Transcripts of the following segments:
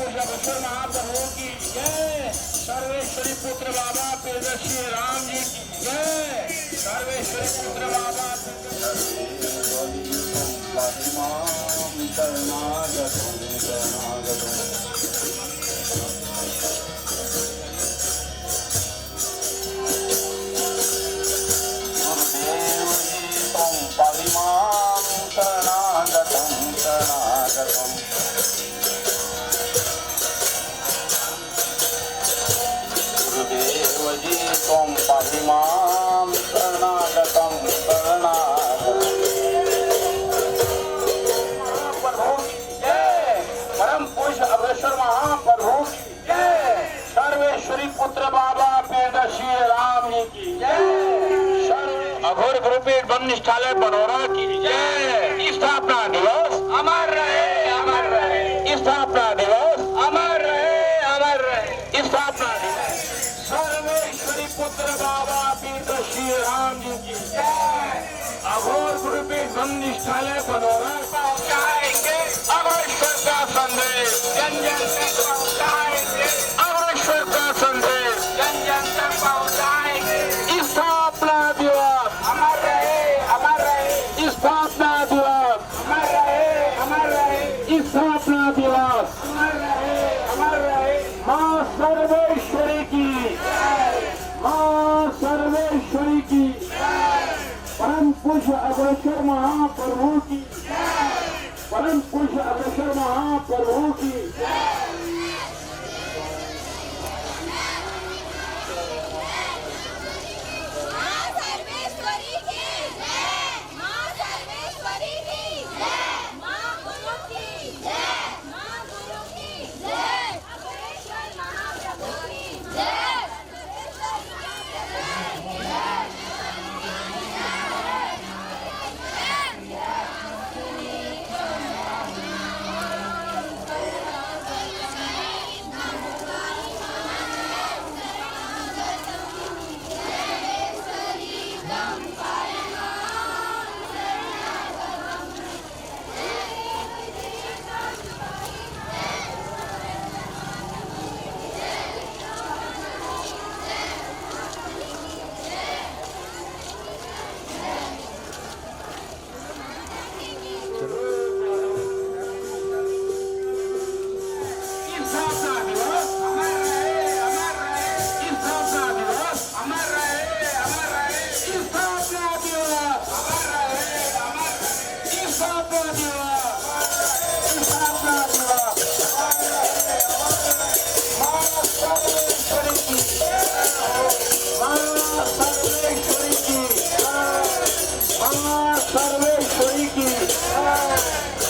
पूज्य बसव महाप्रभु की जय। सर्वेश्वरी पुत्र बाबा प्रियदर्शी राम जी की जय। सर्वेश्वरी पुत्र बाबा त्वं पाहि मां शरणागतं शरणागतं। प्रभु की जय। परम पूज्य अग्रसर महाप्रभु की जय। सर्वेश्वरी पुत्र बाबा प्रियदर्शी राम जी की जय। अघोर गुरुपीठ ब्रह्म निष्ठालय बनोरा की जय। स्थापना दिवस अमर रहे, अमर रहे। स्थापना दिवस अमर रहे, अमर रहे। स्थापना दिवस सर्वेश्वरी पुत्र बाबा प्रियदर्शी राम जी की जय। अघोर गुरुपीठ ब्रह्म निष्ठालय बनोरा पहुंचाएंगे अग्रेश्वर का संदेश, जन जन तक पहुंचाएंगे अग्रेश्वर का संदेश, जन जन तक पहुंचाएंगे। स्थापना दिवस अमर रहे, अमर रहे। स्थापना दिवस अमर रहे, अमर रहे। स्थापना दिवस अमर रहे, अमर रहे। मां सर्वेश्वरी की, मां सर्वेश्वरी की, परम पूज्य अग्रसर महाप्रभु की, परम पूज्य अग्रसर महाप्रभु की।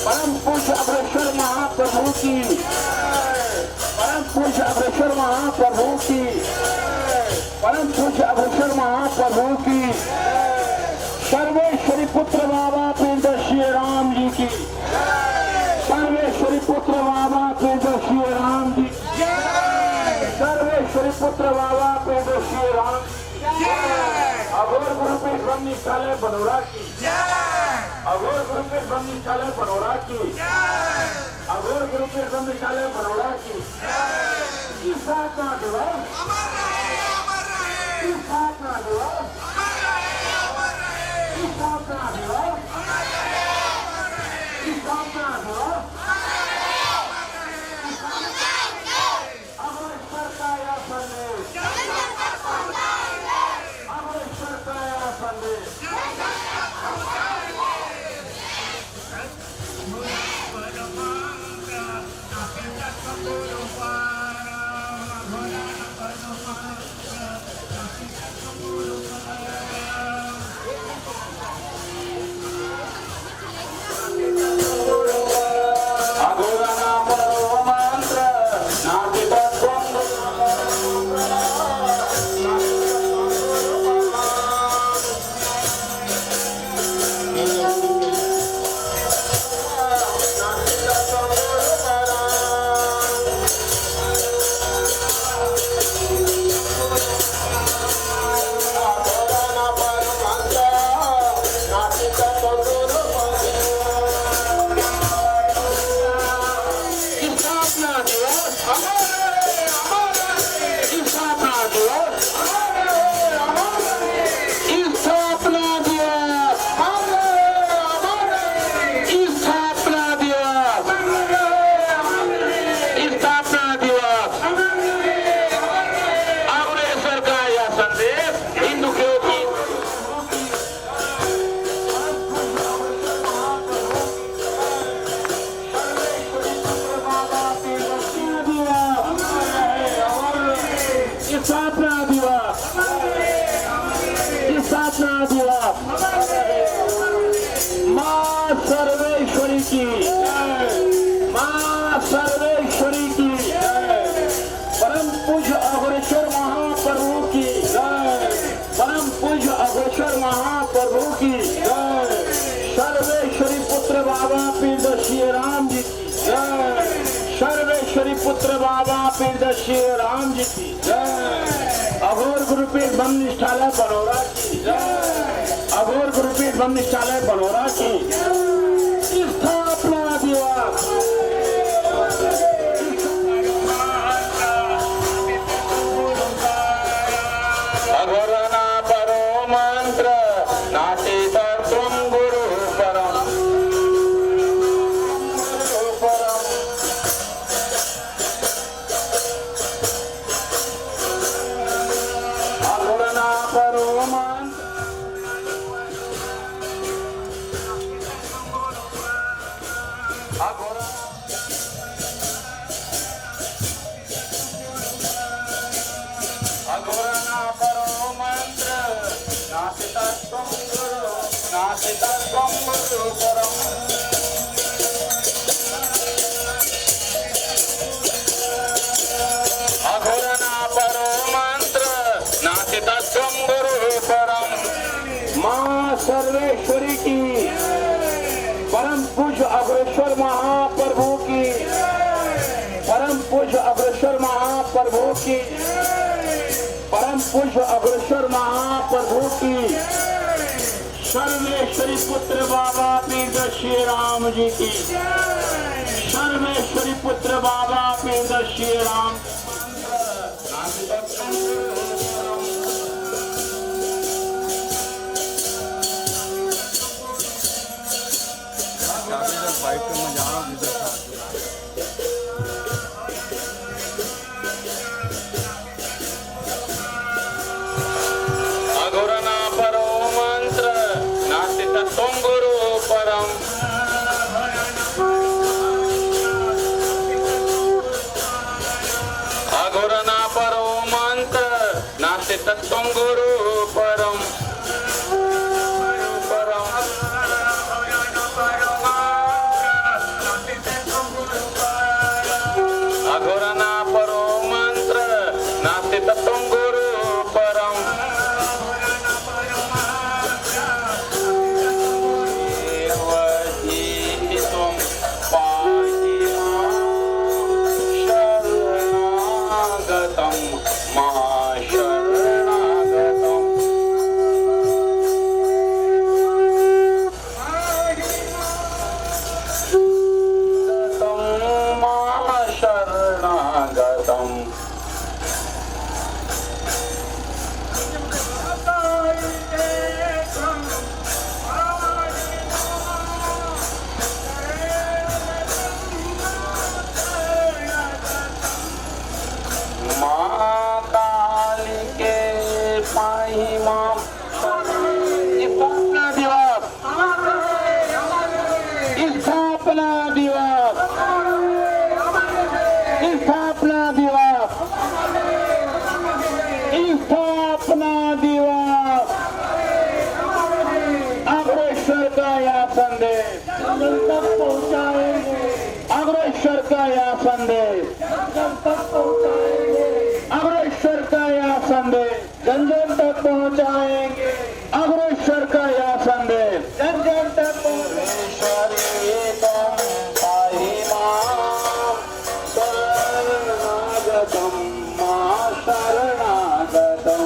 परम पूज्य अग्रसर महाप्रभु की, परम पूज्य अग्रसर महाप्रभु की, परम पूज्य अग्रसर महाप्रभु की। सर्वेश्वरी पुत्र बाबा प्रियदर्शी राम जी की, सर्वेश्वरी पुत्र बाबा प्रियदर्शी राम जी, सर्वेश्वरी पुत्र बाबा प्रियदर्शी राम। अघोर गुरुपीठ ब्रह्म निष्ठालय बनोरा की, अघोर गुरुपीठ ब्रह्म निष्ठालय बनोरा की, अघोर गुरुपीठ ब्रह्म निष्ठालय बनोरा की। स्थापना दिवस स्थापना दिवस स्थापना दिवस स्थापना दिवस अग्रेश्वर का यह संदेश, अग्रेश्वर का यह संदेश। स्थापना दिवस, स्थापना दिवस, स्थापना दिवस, स्थापना दिवस। अग्रेसर का यह संदेश हिंदू की स्थापना दिवस, स्थापना दिवस। मां सर्वेश्वरी की, मां सर्वेश्वरी की, परम पूज्य अग्रेसर महाप्रभु की, परम पूज्य अग्रेसर महाप्रभु की, सर्वेश्वरी पुत्र बाबा पीर श्री राम जी की, सर्वेश्वरी पुत्र बाबा पीर श्री राम जी की, अघोर गुरुपीठ ब्रह्म निष्ठालय बनोरा की, अघोर गुरुपीठ ब्रह्म निष्ठालय बनोरा की स्थापना दिवस। अघोरना परो मंत्र नाटे तत्वं गुरु परम, अघोरना परो मंत्र, अघोरना परो मंत्र नाटे तत्वं गुरु परम, अघोरना परो मंत्र नाटे तत्वं गुरु परम। मां सर्वेश्वरी की, परम पूज्य अग्रेसर महाप्रभु की, परम पूज्य अग्रेसर महाप्रभु की, परम पूज्य अग्रेसर महाप्रभु की, सर्वेश्वरी पुत्र बाबा पीर श्री राम जी की, सर्वेश्वरी पुत्र बाबा पीर श्री राम। बाइक पे मैं जा रहा हूँ इधर था। अघोरना परो मंत्र नास्ति तत्त्वं गुरु परम, अघोरना परो मंत्र नास्ति तत्त्वं गुरु परम, अघोरना परो मंत्र नास्ति तत्त्वं गुरु परम, त्वं पाहि शरणागतं महाशरणागतं, महाशरणागतं। मां काली के पाहि मां, स्थापना दिवस, स्थापना दिवस, स्थापना दिवस, स्थापना दिवस। अग्रेसर का यह संदेश जन तक पहुंचाएंगे, अग्रेसर का यह संदेश जन तक पहुंचाएंगे, अग्रेसर का यह संदेश जन जन तक पहुंचाएंगे, अग्रेसर का यह संदेश जन जन तक पहुंचाएंगे। पाहि मां शरणागतं मां शरणागतं,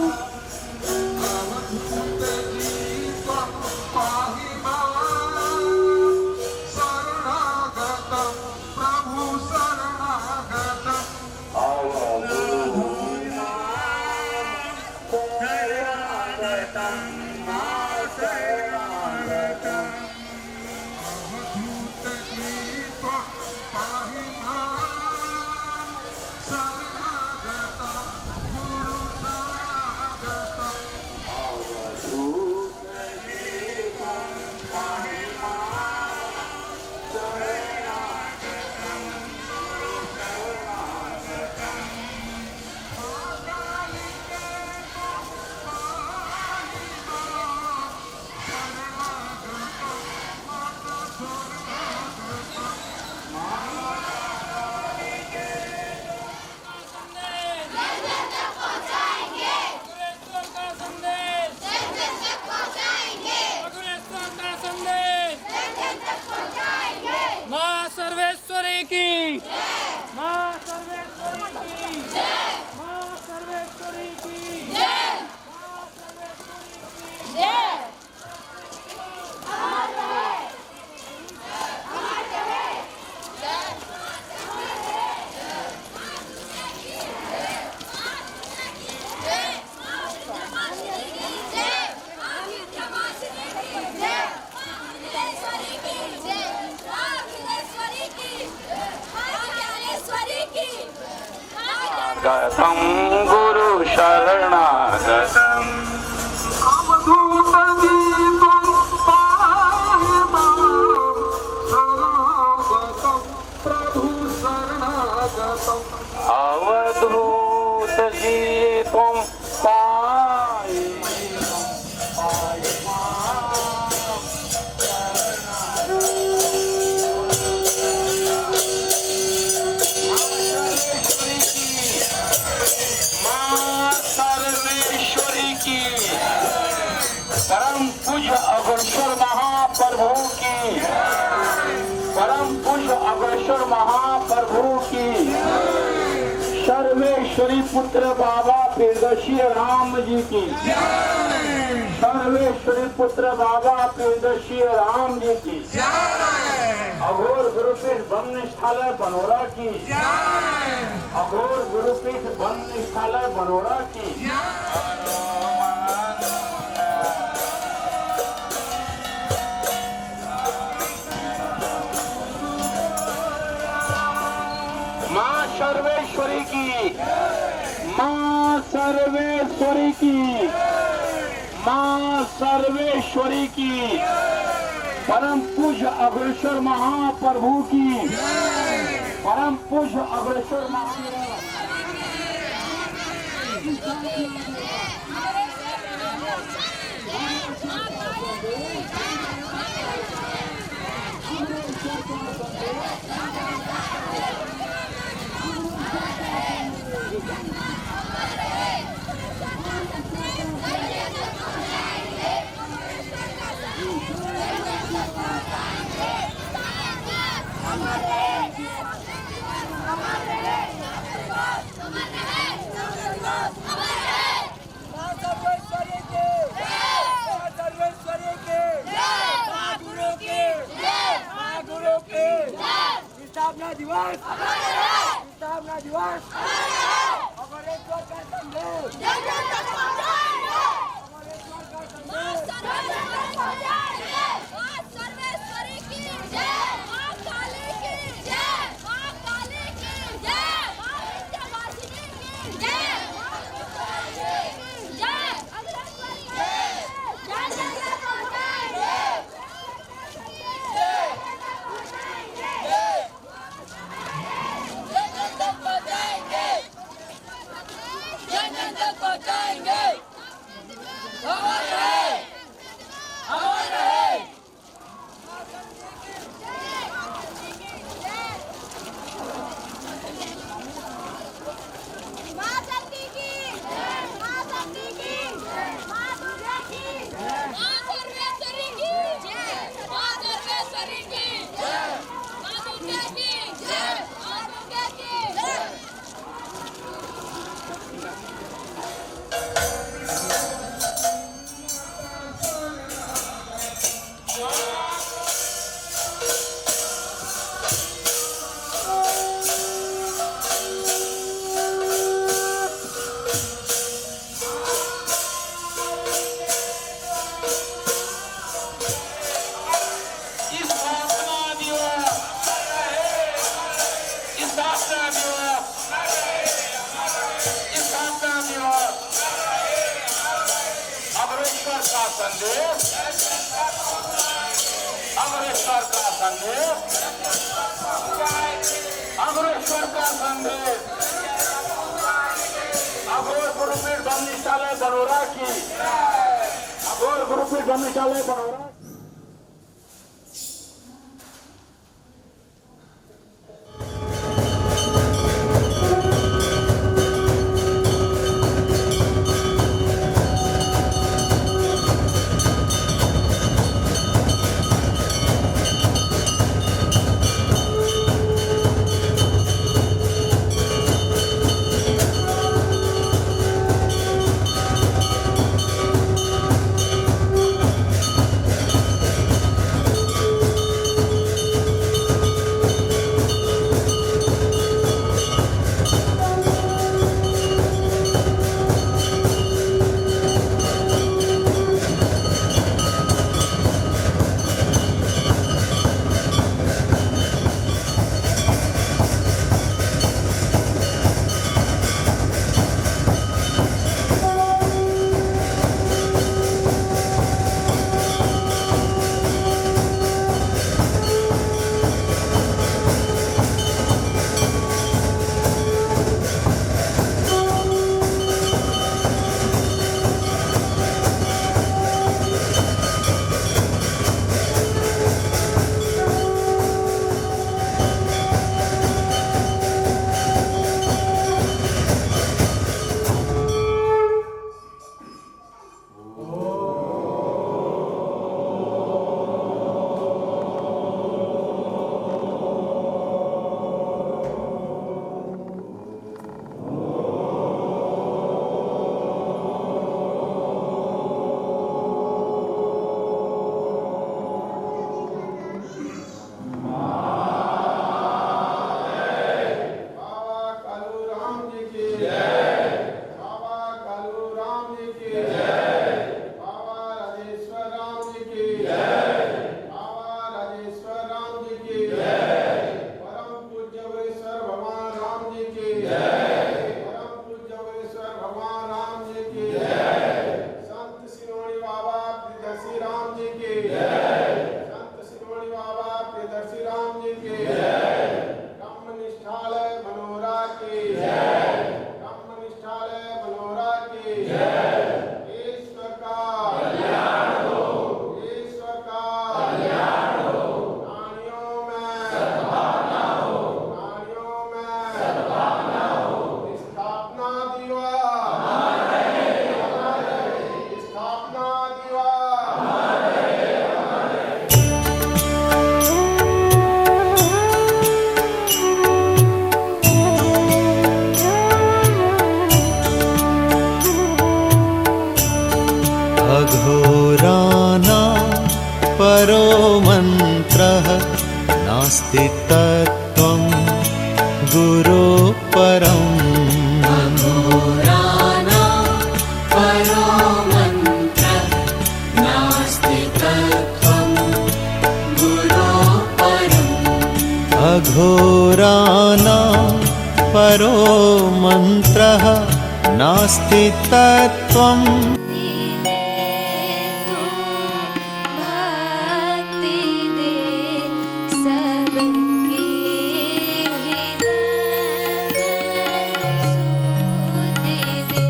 शरणागतं प्रभु शरणागतं गतम गुरु शरणागतम अवधूत गीतम पायमाम शरणागतम प्रभु शरणागतम अवधूत जी तुम पाए सर्वेश्वरी की परम पूज्य अग्रसर महाप्रभु की परम पूज्य अग्रसर महाप्रभु की सर्वेश्वरी पुत्र बाबा प्रियदर्शी राम जी की सर्वेश्वरी पुत्र बाबा प्रियदर्शी राम जी की अघोर गुरुपीठ ब्रह्मनिष्ठालय बनोरा की अघोर गुरुपीठ ब्रह्मनिष्ठालय बनोरा की माँ सर्वेश्वरी की माँ सर्वेश्वरी की माँ सर्वेश्वरी की परम पूज्य अग्रसर महाप्रभु की परम पूज्य अग्रसर स्थापना दिवस स्थापना दिवस अमरेश्वर का संदेश अमरेश्वर का संदेश सर्वेश्वरी की जय मां काली की जय मां काली की जय मां विंध्यवासिनी की जय मां विंध्यवासिनी की जय अग्रसर की जय जय जय अग्रसर का संदेश अग्रसर का संदेश अग्रसर का संदेश अघोर गुरुपीठ ब्रह्मनिष्ठालय बनोरा की अघोर गुरुपीठ ब्रह्मनिष्ठालय बनोरा परो मन्त्रः नास्ति तत्त्वम्। भक्ति दे सबके हृदय दे।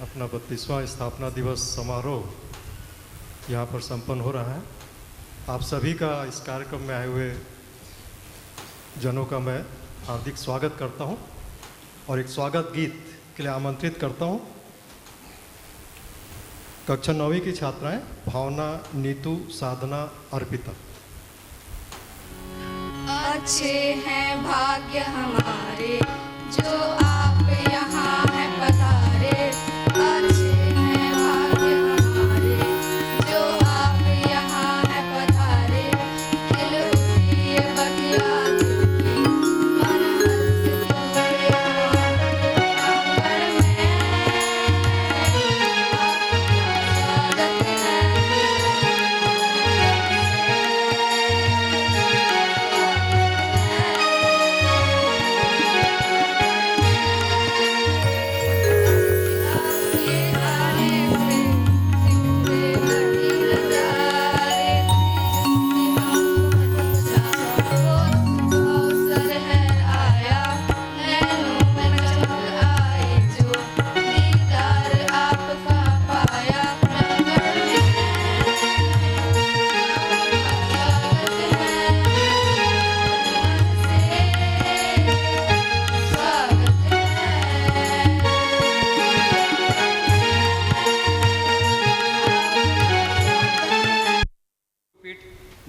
अपना 32वां स्थापना दिवस समारोह यहाँ पर संपन्न हो रहा है। आप सभी का इस कार्यक्रम में आए हुए जनों का मैं हार्दिक स्वागत करता हूँ और एक स्वागत गीत के लिए आमंत्रित करता हूँ कक्षा 9वीं की छात्राएं भावना, नीतू, साधना, अर्पिता। अच्छे हैं भाग्य हमारे जो आप यहाँ हैं पधारे। अच्छे हैं भाग्य हमारे जो आप यहाँ हैं पधारे। खिल उठी ये बगिया दिल की, मन हर्ष तोड़े आंगन में। आपका स्वागत है।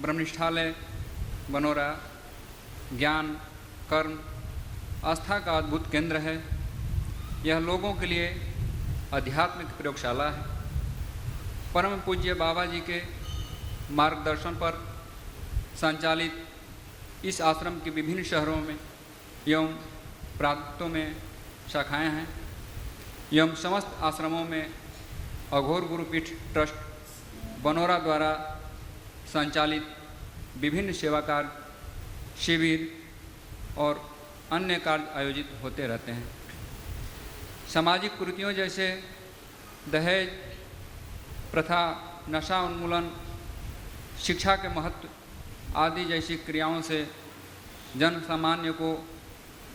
ब्रह्मनिष्ठालय बनोरा ज्ञान, कर्म, आस्था का अद्भुत केंद्र है। यह लोगों के लिए आध्यात्मिक प्रयोगशाला है। परम पूज्य बाबा जी के मार्गदर्शन पर संचालित इस आश्रम के विभिन्न शहरों में एवं प्रांतों में शाखाएं हैं एवं समस्त आश्रमों में अघोर गुरुपीठ ट्रस्ट बनोरा द्वारा संचालित विभिन्न सेवा कार्य, शिविर और अन्य कार्य आयोजित होते रहते हैं। सामाजिक कुरीतियों जैसे दहेज प्रथा, नशा उन्मूलन, शिक्षा के महत्व आदि जैसी क्रियाओं से जन सामान्य को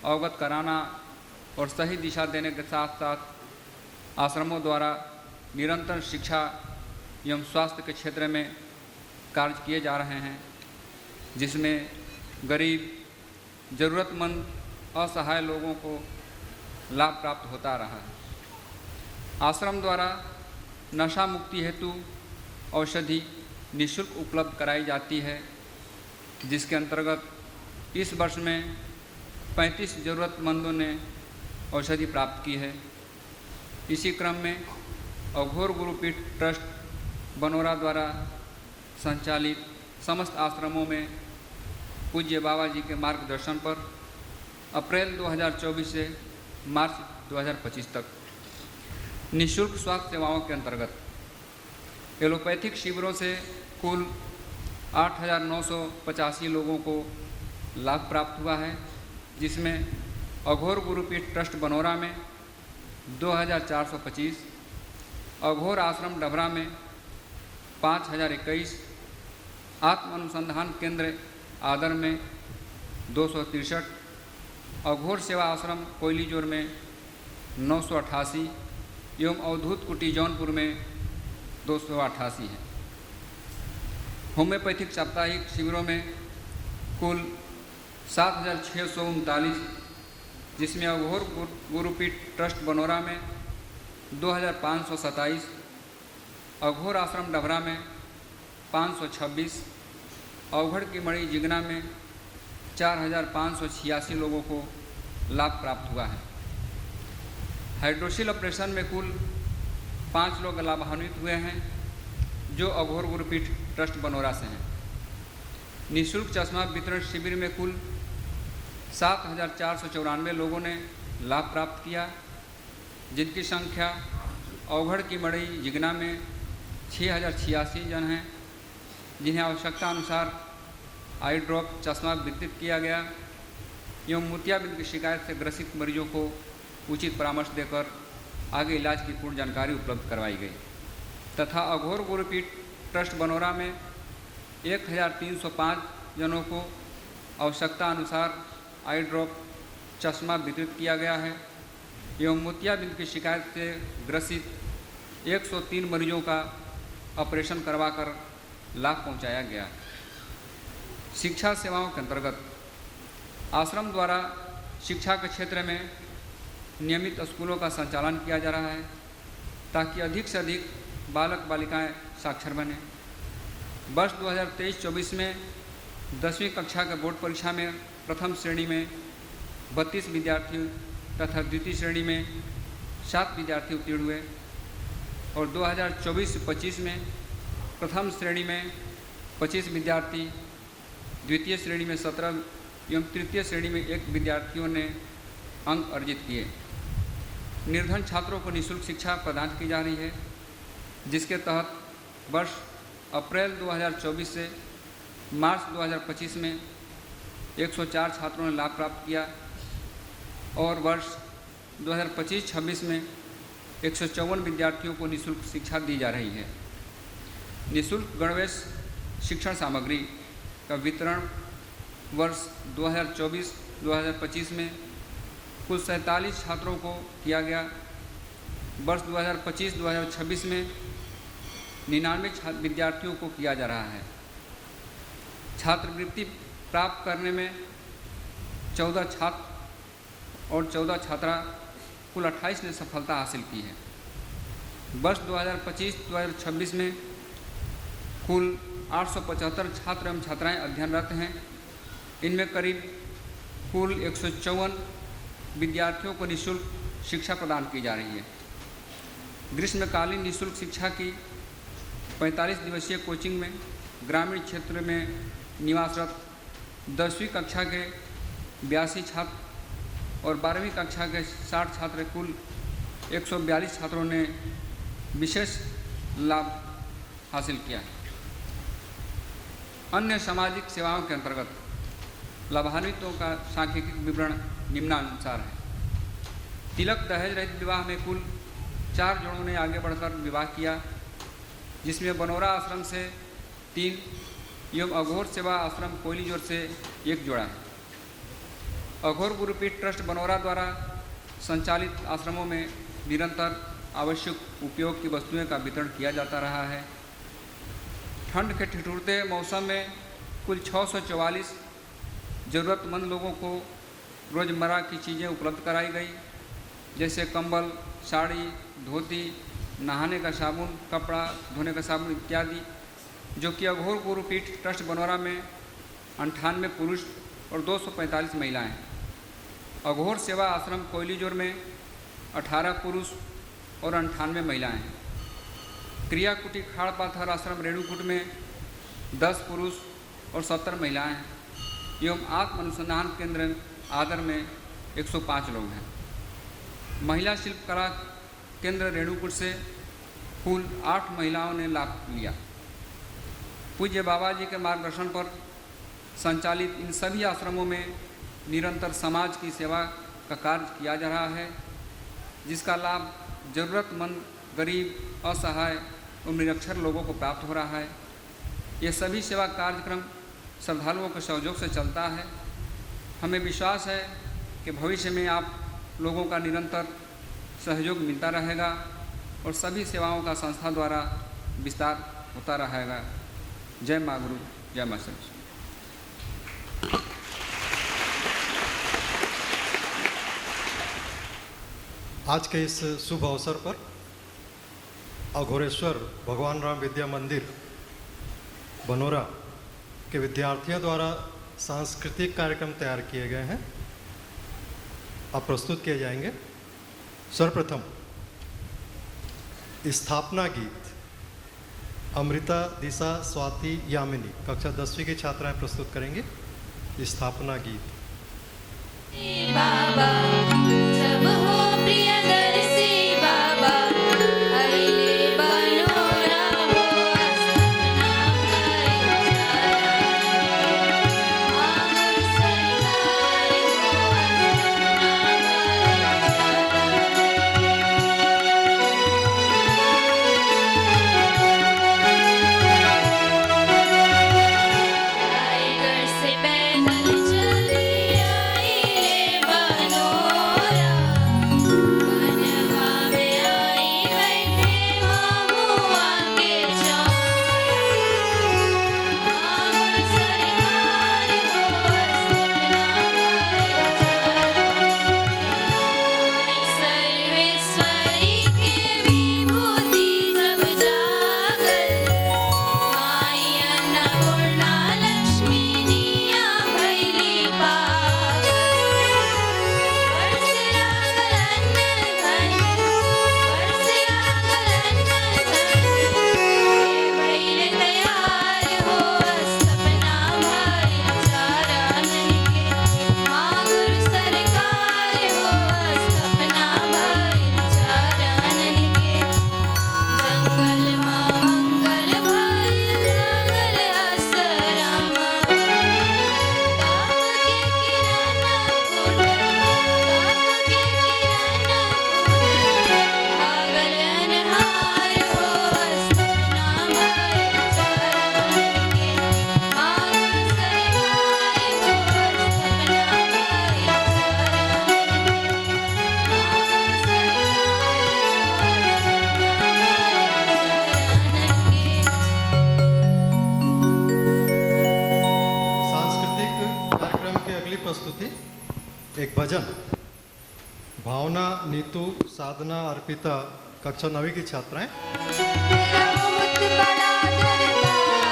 अवगत कराना और सही दिशा देने के साथ साथ आश्रमों द्वारा निरंतर शिक्षा एवं स्वास्थ्य के क्षेत्र में कार्य किए जा रहे हैं, जिसमें गरीब, ज़रूरतमंद, असहाय लोगों को लाभ प्राप्त होता रहा है। आश्रम द्वारा नशा मुक्ति हेतु औषधि निःशुल्क उपलब्ध कराई जाती है, जिसके अंतर्गत इस वर्ष में 35 ज़रूरतमंदों ने औषधि प्राप्त की है। इसी क्रम में अघोर गुरुपीठ ट्रस्ट बनोरा द्वारा संचालित समस्त आश्रमों में पूज्य बाबा जी के मार्गदर्शन पर अप्रैल 2024 से मार्च 2025 तक निःशुल्क स्वास्थ्य सेवाओं के अंतर्गत एलोपैथिक शिविरों से कुल 8,985 लोगों को लाभ प्राप्त हुआ है, जिसमें अघोर गुरुपीठ ट्रस्ट बनोरा में 2,425, अघोर आश्रम डभरा में 5,021, आत्म अनुसंधान केंद्र आदर में 263, अघोर सेवा आश्रम कोयलीजोर में 988 एवं अवधूत कुटी जौनपुर में 288 है। होम्योपैथिक साप्ताहिक शिविरों में कुल 7,639, जिसमें अघोर गुरुपीठ ट्रस्ट बनोरा में 2,527, अघोर आश्रम डभरा में 526, अवघड़ की मणि जिगना में 4,586 लोगों को लाभ प्राप्त हुआ है। हाइड्रोसिल ऑपरेशन में कुल 5 लोग लाभान्वित हुए हैं, जो अघोर गुरुपीठ ट्रस्ट बनोरा से हैं। निःशुल्क चश्मा वितरण शिविर में कुल 7,494 लोगों ने लाभ प्राप्त किया, जिनकी संख्या अवघड़ की मड़ई जिगना में 6,086 जन हैं, जिन्हें आवश्यकता अनुसार आई ड्रॉप चश्मा वितरित किया गया एवं मोतियाबिंद की शिकायत से ग्रसित मरीजों को उचित परामर्श देकर आगे इलाज की पूर्ण जानकारी उपलब्ध करवाई गई तथा अघोर गुरुपीठ ट्रस्ट बनोरा में 1,305 जनों को आवश्यकता अनुसार आई ड्रॉप चश्मा वितरित किया गया है एवं मोतियाबिंद की शिकायत से ग्रसित 103 मरीजों का ऑपरेशन करवाकर लाभ पहुंचाया गया। शिक्षा सेवाओं के अंतर्गत आश्रम द्वारा शिक्षा के क्षेत्र में नियमित स्कूलों का संचालन किया जा रहा है, ताकि अधिक से अधिक बालक बालिकाएं साक्षर बने। वर्ष 2023-24 में 10वीं कक्षा के बोर्ड परीक्षा में प्रथम श्रेणी में 32 विद्यार्थी तथा द्वितीय श्रेणी में 7 विद्यार्थी उत्तीर्ण हुए और 2024-25 में प्रथम श्रेणी में 25 विद्यार्थी, द्वितीय श्रेणी में 17 एवं तृतीय श्रेणी में 1 विद्यार्थियों ने अंक अर्जित किए। निर्धन छात्रों को निःशुल्क शिक्षा प्रदान की जा रही है, जिसके तहत वर्ष अप्रैल 2024 से मार्च 2025 में 104 छात्रों ने लाभ प्राप्त किया और वर्ष 2025-26 में 154 विद्यार्थियों को निःशुल्क शिक्षा दी जा रही है। निःशुल्क गणवेश शिक्षण सामग्री का वितरण वर्ष 2024-2025 में कुल 47 छात्रों को किया गया। वर्ष 2025-2026 में 99 विद्यार्थियों को किया जा रहा है। छात्रवृत्ति प्राप्त करने में 14 छात्र और 14 छात्रा कुल 28 ने सफलता हासिल की है। वर्ष 2025-2026 में कुल 875 छात्र एवं छात्राएं अध्ययनरत हैं। इनमें करीब कुल 154 विद्यार्थियों को निःशुल्क शिक्षा प्रदान की जा रही है। ग्रीष्मकालीन निःशुल्क शिक्षा की 45 दिवसीय कोचिंग में ग्रामीण क्षेत्र में निवासरत 10वीं कक्षा के 82 छात्र और 12वीं कक्षा के 60 छात्र कुल 142 छात्रों ने विशेष लाभ हासिल किया है। अन्य सामाजिक सेवाओं के अंतर्गत लाभान्वितों का सांख्यिकीय विवरण निम्नानुसार है। तिलक दहेज रहित विवाह में कुल 4 जोड़ों ने आगे बढ़कर विवाह किया, जिसमें बनोरा आश्रम से 3 एवं अघोर सेवा आश्रम कोयलीजोर से 1 जोड़ा है। अघोर गुरुपीठ ट्रस्ट बनोरा द्वारा संचालित आश्रमों में निरंतर आवश्यक उपयोग की वस्तुएं का वितरण किया जाता रहा है। ठंड के ठिठुरते मौसम में कुल 644 ज़रूरतमंद लोगों को रोज़मर्रा की चीज़ें उपलब्ध कराई गई, जैसे कंबल, साड़ी, धोती, नहाने का साबुन, कपड़ा धोने का साबुन इत्यादि, जो कि अघोर गुरुपीठ ट्रस्ट बनोरा में 98 पुरुष और 245 महिलाएं, अघोर सेवा आश्रम कोयलीजोर में 18 पुरुष और 98 महिलाएं, क्रिया कुटी खाड़ पाथर आश्रम रेणुकूट में 10 पुरुष और 70 महिलाएं एवं आत्म अनुसंधान केंद्र आदर में 105 लोग हैं। महिला शिल्पकला केंद्र रेणुकूट से कुल 8 महिलाओं ने लाभ लिया। पूज्य बाबा जी के मार्गदर्शन पर संचालित इन सभी आश्रमों में निरंतर समाज की सेवा का कार्य किया जा रहा है, जिसका लाभ ज़रूरतमंद, गरीब, असहाय और निरक्षर लोगों को प्राप्त हो रहा है। ये सभी सेवा कार्यक्रम श्रद्धालुओं के सहयोग से चलता है। हमें विश्वास है कि भविष्य में आप लोगों का निरंतर सहयोग मिलता रहेगा और सभी सेवाओं का संस्था द्वारा विस्तार होता रहेगा। जय माँ गुरु, जय माँ सरस्वती। आज के इस शुभ अवसर पर अघोरेश्वर भगवान राम विद्या मंदिर बनोरा के विद्यार्थियों द्वारा सांस्कृतिक कार्यक्रम तैयार किए गए हैं, अब प्रस्तुत किए जाएंगे। सर्वप्रथम स्थापना गीत अमृता, दिशा, स्वाति, यामिनी कक्षा 10वीं की छात्राएं प्रस्तुत करेंगे स्थापना गीत। बाबा जब हो प्रियदर्शी बाबा अइले बनोरा हो सपना भई आंगन सरकार हो टाइगर से पैदल चली आइले बनोरा बनवा में आई बैठे महुआ के छाँव आंगन सरकार हो सपना भई सर्वेश्वरी के विभूति जब जागल माई अन्नपूर्णा लक्ष्मी निया भैली पागल बरसे लागल अन्न धन बरसे लागल अन्न धन भैले तैयार हो सपना भई चारणन के माँ गुरु सरकार हो सपना भई चारणन के जंगल माँ मंगल भई लागल असराम ताप के किरण फूट भागल अनहार हो सपना भई चारणन के माँ गुरु सरकार हो सपना भई सांस्कृतिक कार्यक्रम की अगली प्रस्तुति एक भजन। भावना, नीतू, साधना, अर्पिता कक्षा 9वीं की छात्राएं। बहुत बड़ा दरबार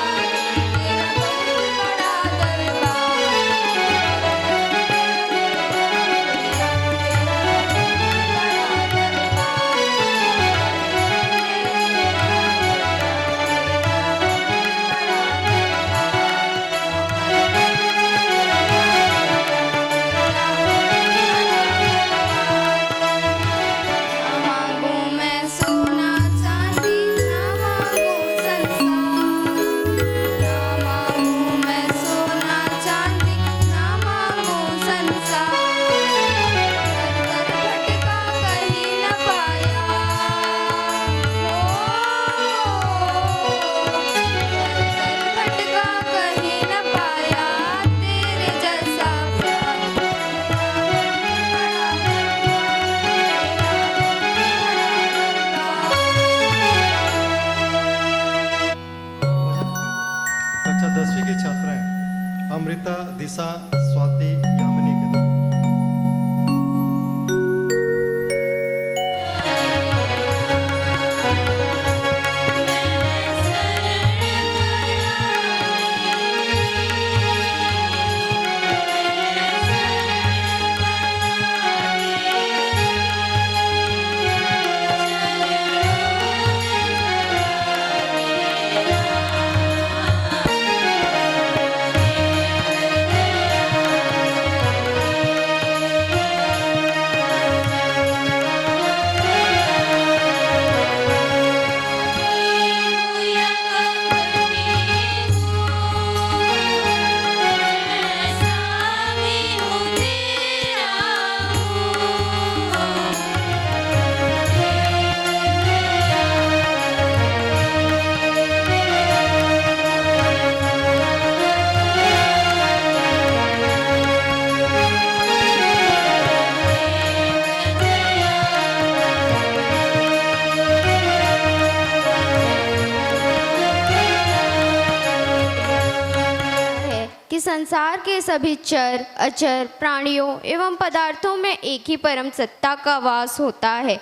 दिशा स्वाति यामिनी के द्वारा। कि संसार के सभी चर अचर प्राणियों एवं पदार्थों में एक ही परम सत्ता का वास होता है,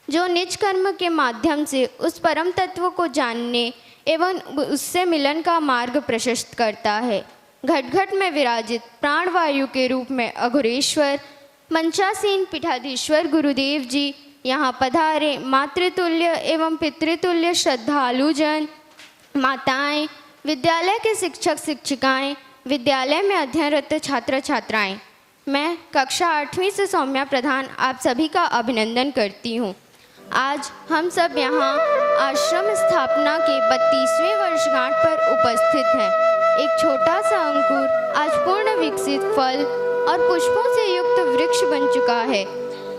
जो निज कर्म के माध्यम से उस परम तत्व को जानने एवं उससे मिलन का मार्ग प्रशस्त करता है। घट घट में विराजित प्राणवायु के रूप में अघोरेश्वर मंचासीन पीठाधीश्वर गुरुदेव जी यहाँ पधारे मातृतुल्य एवं पितृतुल्य श्रद्धालुजन, माताएं, विद्यालय के शिक्षक शिक्षिकाएं, विद्यालय में अध्ययनरत छात्र छात्राएं, मैं कक्षा 8वीं से सौम्या प्रधान आप सभी का अभिनंदन करती हूँ। आज हम सब यहाँ आश्रम स्थापना के 32वें वर्षगांठ पर उपस्थित हैं। एक छोटा सा अंकुर आज पूर्ण विकसित फल और पुष्पों से युक्त वृक्ष बन चुका है,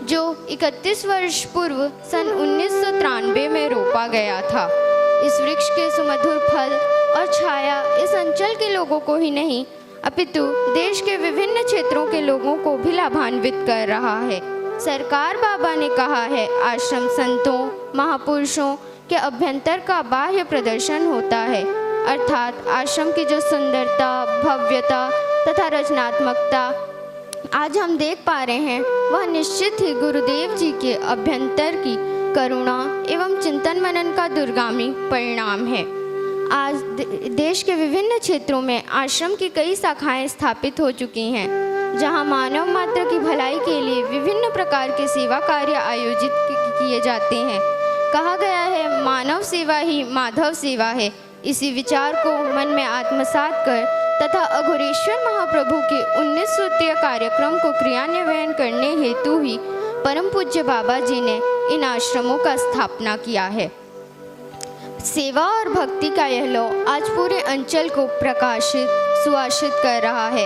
जो 31 वर्ष पूर्व सन 1993 में रोपा गया था। इस वृक्ष के सुमधुर फल और छाया इस अंचल के लोगों को ही नहीं अपितु देश के विभिन्न क्षेत्रों के लोगों को भी लाभान्वित कर रहा है। सरकार बाबा ने कहा है, आश्रम संतों महापुरुषों के अभ्यंतर का बाह्य प्रदर्शन होता है, अर्थात आश्रम की जो सुंदरता, भव्यता तथा रचनात्मकता आज हम देख पा रहे हैं, वह निश्चित ही गुरुदेव जी के अभ्यंतर की करुणा एवं चिंतन मनन का दूरगामी परिणाम है। आज देश के विभिन्न क्षेत्रों में आश्रम की कई शाखाएं स्थापित हो चुकी हैं, जहां मानव मात्र की भलाई के लिए विभिन्न प्रकार के सेवा कार्य आयोजित किए जाते हैं। कहा गया है, मानव सेवा ही माधव सेवा है। इसी विचार को मन में आत्मसात कर तथा अघोरेश्वर महाप्रभु के 19 सूत्रीय कार्यक्रम को क्रियान्वयन करने हेतु ही परम पूज्य बाबा जी ने इन आश्रमों का स्थापना किया है। सेवा और भक्ति का यह लौ आज पूरे अंचल को प्रकाशित सुवासित कर रहा है।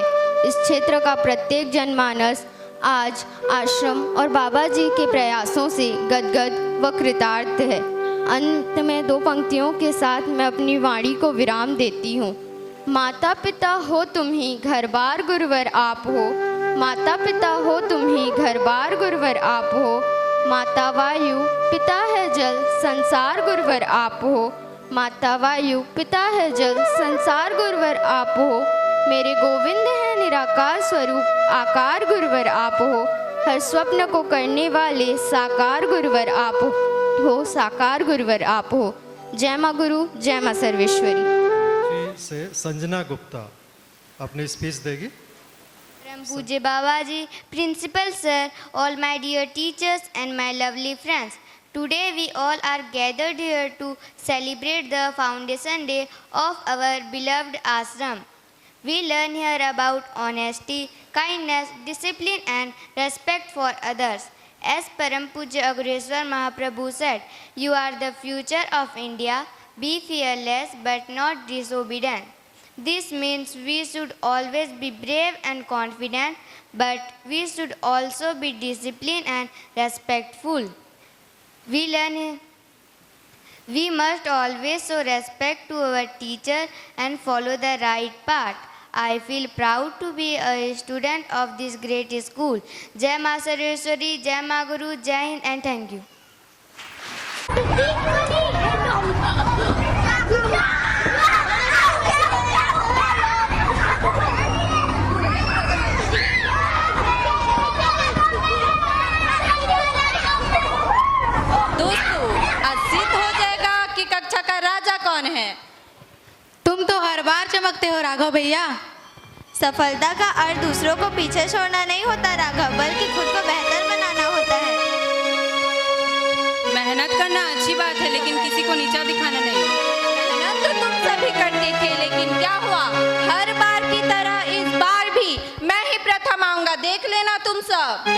इस क्षेत्र का प्रत्येक जनमानस आज आश्रम और बाबा जी के प्रयासों से गदगद व कृतार्थ है। अंत में 2 पंक्तियों के साथ मैं अपनी वाणी को विराम देती हूँ। माता पिता हो तुम ही, घर बार गुरुवर आप हो। माता पिता हो तुम ही, घर बार गुरुवर आप हो। माता वायु पिता है जल, संसार गुरुवर आप हो। माता वायु पिता है जल, संसार गुरुवर आप हो। मेरे गोविंद है निराकार स्वरूप, आकार गुरुवर आप हो। हर स्वप्न को करने वाले साकार गुरुवर आप हो, साकार गुरुवर आप हो। जय माँ गुरु, जय माँ सर्वेश्वरी। से संजना गुप्ता अपनी स्पीच देगी। परम पूज्य बाबा जी, Principal Sir, all my dear teachers and my lovely friends. Today we all are gathered here to celebrate the foundation day of our beloved ashram. We learn here about honesty, kindness, discipline and respect for others. As Param Pujya Aghoreshwar Mahaprabhu said, you are the future of India. Be fearless but not disobedient. This means we should always be brave and confident, but we should also be disciplined and respectful. We must always show respect to our teacher and follow the right path. I feel proud to be a student of this great school. Jai Ma Sarveshwari, Jai Ma Guru, Jai Hind and thank you. कौन है? तुम तो हर बार चमकते हो राघव भैया। सफलता का अर्थ दूसरों को पीछे छोड़ना नहीं होता राघव, बल्कि खुद को बेहतर बनाना होता है। मेहनत करना अच्छी बात है, लेकिन किसी को नीचा दिखाना नहीं। मेहनत तो तुम सभी करते थे, लेकिन क्या हुआ? हर बार की तरह इस बार भी मैं ही प्रथम आऊंगा, देख लेना तुम सब।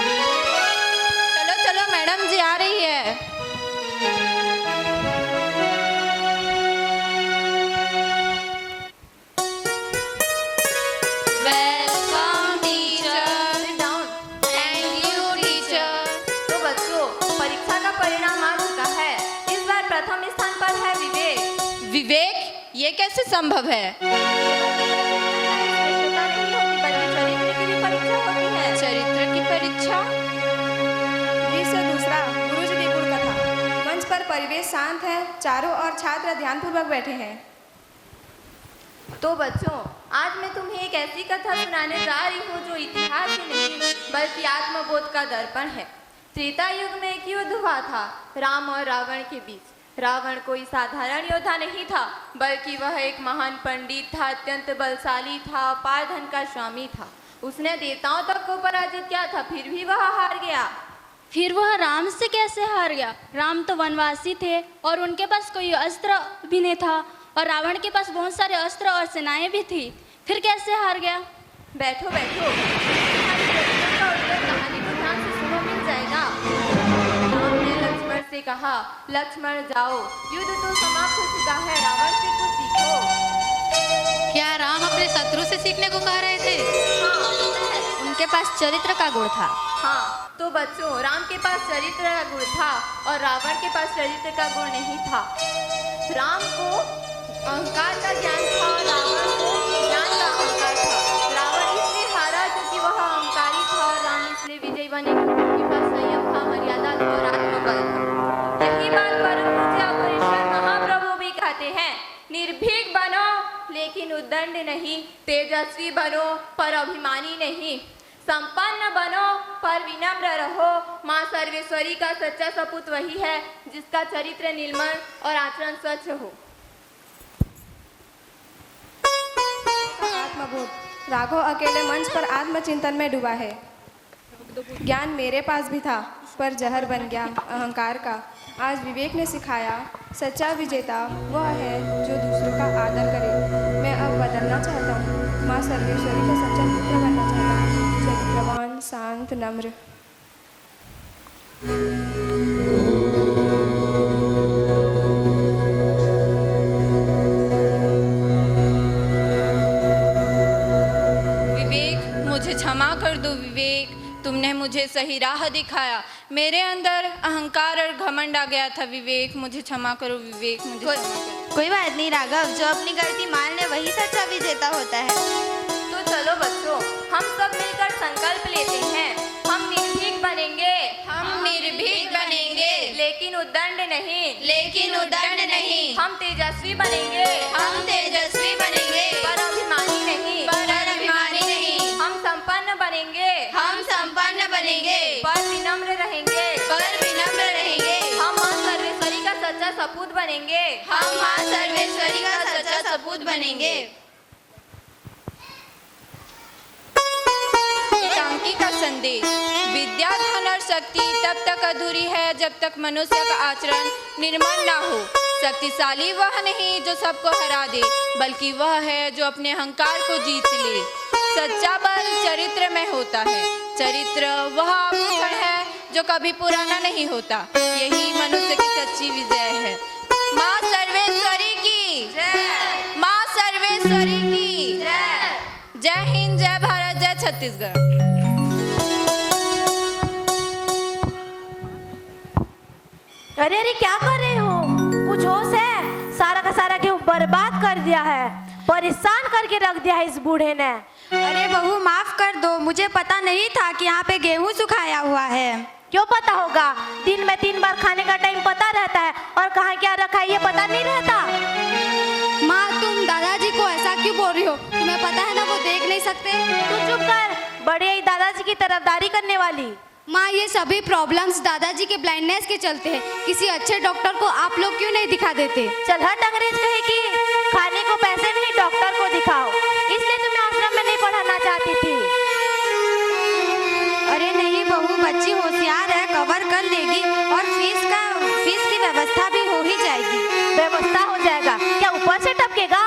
चलो चलो, मैडम जी आ रही है। विवेक, ये कैसे संभव है? चरित्र की परीक्षा? से दूसरा गुरुजी की गुण कथा। मंच पर परिवेश शांत है, चारों ओर छात्र ध्यानपूर्वक बैठे हैं। तो बच्चों, आज मैं तुम्हें एक ऐसी कथा सुनाने जा रही हूँ जो इतिहास ही नहीं बल्कि आत्मबोध का दर्पण है। त्रेता युग में एक युद्ध हुआ था राम और रावण के बीच। रावण कोई साधारण योद्धा नहीं था, बल्कि वह एक महान पंडित था, अत्यंत बलशाली था, अपार धन का स्वामी था। उसने देवताओं तक को पराजित किया था, फिर भी वह हार गया। फिर वह राम से कैसे हार गया? राम तो वनवासी थे और उनके पास कोई अस्त्र भी नहीं था, और रावण के पास बहुत सारे अस्त्र और सेनाएं भी थी। फिर कैसे हार गया? बैठो बैठो, कहानी को ध्यान से सुनो, मिल जाएगा। राम ने लक्ष्मण से कहा, लक्ष्मण जाओ, युद्ध तो समाप्त हो चुका है, रावण से कुछ सीखो। क्या राम अपने शत्रु से सीखने को कह रहे थे? हाँ, उनके पास चरित्र का गुण था। हाँ, तो बच्चों, राम के पास चरित्र का गुण था और रावण के पास चरित्र का गुण नहीं था। राम को अहंकार का ज्ञान था और रावण को ज्ञान का अहंकार था। रावण इसलिए हारा क्योंकि वह अहंकारी था और राम इसलिए विजयी बने क्योंकि उनके पास संयम था, मर्यादा थी और आत्मबल था। यही बात परम पूज्य अपरेश्वर महाप्रभु भी कहते हैं, निर्भीक बनो लेकिन उद्दंड नहीं, तेजस्वी बनो पर अभिमानी नहीं, संपन्न बनो पर विनम्र रहो। माँ सर्वेश्वरी का सच्चा सपूत वही है जिसका चरित्र निर्मल और आचरण स्वच्छ हो। आत्मबोध। राघव अकेले मंच पर आत्मचिंतन में डूबा है। ज्ञान मेरे पास भी था, पर जहर बन गया अहंकार का। आज विवेक ने सिखाया, सच्चा विजेता वह है जो दूसरों का आदर करे। मैं अब बदलना चाहता हूँ, माँ सर्वेश्वरी का सच्चा पुत्र बनना चाहता हूँ, चरित्रवान, शांत, नम्र। विवेक, मुझे क्षमा कर दो विवेक, तुमने मुझे सही राह दिखाया। मेरे अंदर अहंकार और घमंड आ गया था विवेक, मुझे क्षमा करो विवेक, मुझे क्षमा करो। कोई बात नहीं राघव, जो अपनी गलती मान ले वही सच्चा विजेता होता है। तो चलो बच्चों, हम सब मिलकर संकल्प लेते हैं, हम निर्भीक बनेंगे, हम निर्भीक बनेंगे, लेकिन उद्दंड नहीं, लेकिन उद्दंड नहीं। हम तेजस्वी बनेंगे, हम तेजस्वी बनेंगे, पर अभिमानी नहीं, पर अभिमानी नहीं। हम संपन्न बनेंगे, हम संपन्न बनेंगे, पर विनम्र रहेंगे, पर विनम्र रहेंगे। हम माँ सर्वेश्वरी का सच्चा सपूत बनेंगे, हम माँ सर्वेश्वरी का सच्चा सपूत बनेंगे। एकांकी का संदेश। विद्या, धन और शक्ति तब तक अधूरी है जब तक मनुष्य का आचरण निर्मल ना हो। शक्तिशाली वह नहीं जो सबको हरा दे, बल्कि वह है जो अपने अहंकार को जीत ले। सच्चा बल चरित्र में होता है। चरित्र वह आभूषण है जो कभी पुराना नहीं होता। यही मनुष्य की सच्ची विजय है। माँ सर्वेश्वरी की जय, माँ सर्वेश्वरी की जय। जय हिंद, जय भारत, जय छत्तीसगढ़। अरे अरे क्या कर रहे हो? कुछ होश है? सारा का सारा गेहूं बर्बाद कर दिया है, परेशान करके रख दिया है इस बूढ़े ने। अरे बहू माफ कर दो, मुझे पता नहीं था कि यहाँ पे गेहूं सुखाया हुआ है। क्यों पता होगा? दिन में 3 बार खाने का टाइम पता रहता है और कहाँ क्या रखा है ये पता नहीं रहता। माँ तुम दादाजी को ऐसा क्यों बोल रही हो? तुम्हें पता है ना वो देख नहीं सकते। तू चुप कर, बड़े ही दादाजी की तरफदारी करने वाली। माँ, ये सभी प्रॉब्लम्स दादाजी के ब्लाइंडनेस के चलते हैं। किसी अच्छे डॉक्टर को आप लोग क्यों नहीं दिखा देते? चल हट अंग्रेज कहेगी, खाने को पैसे नहीं डॉक्टर को दिखाओ, इसलिए तुम्हें आश्रम में नहीं पढ़ाना चाहती थी। अरे नहीं बहू, बच्ची होशियार है, कवर कर लेगी और फीस की व्यवस्था भी हो ही जाएगी। व्यवस्था हो जाएगा क्या ऊपर से टपकेगा?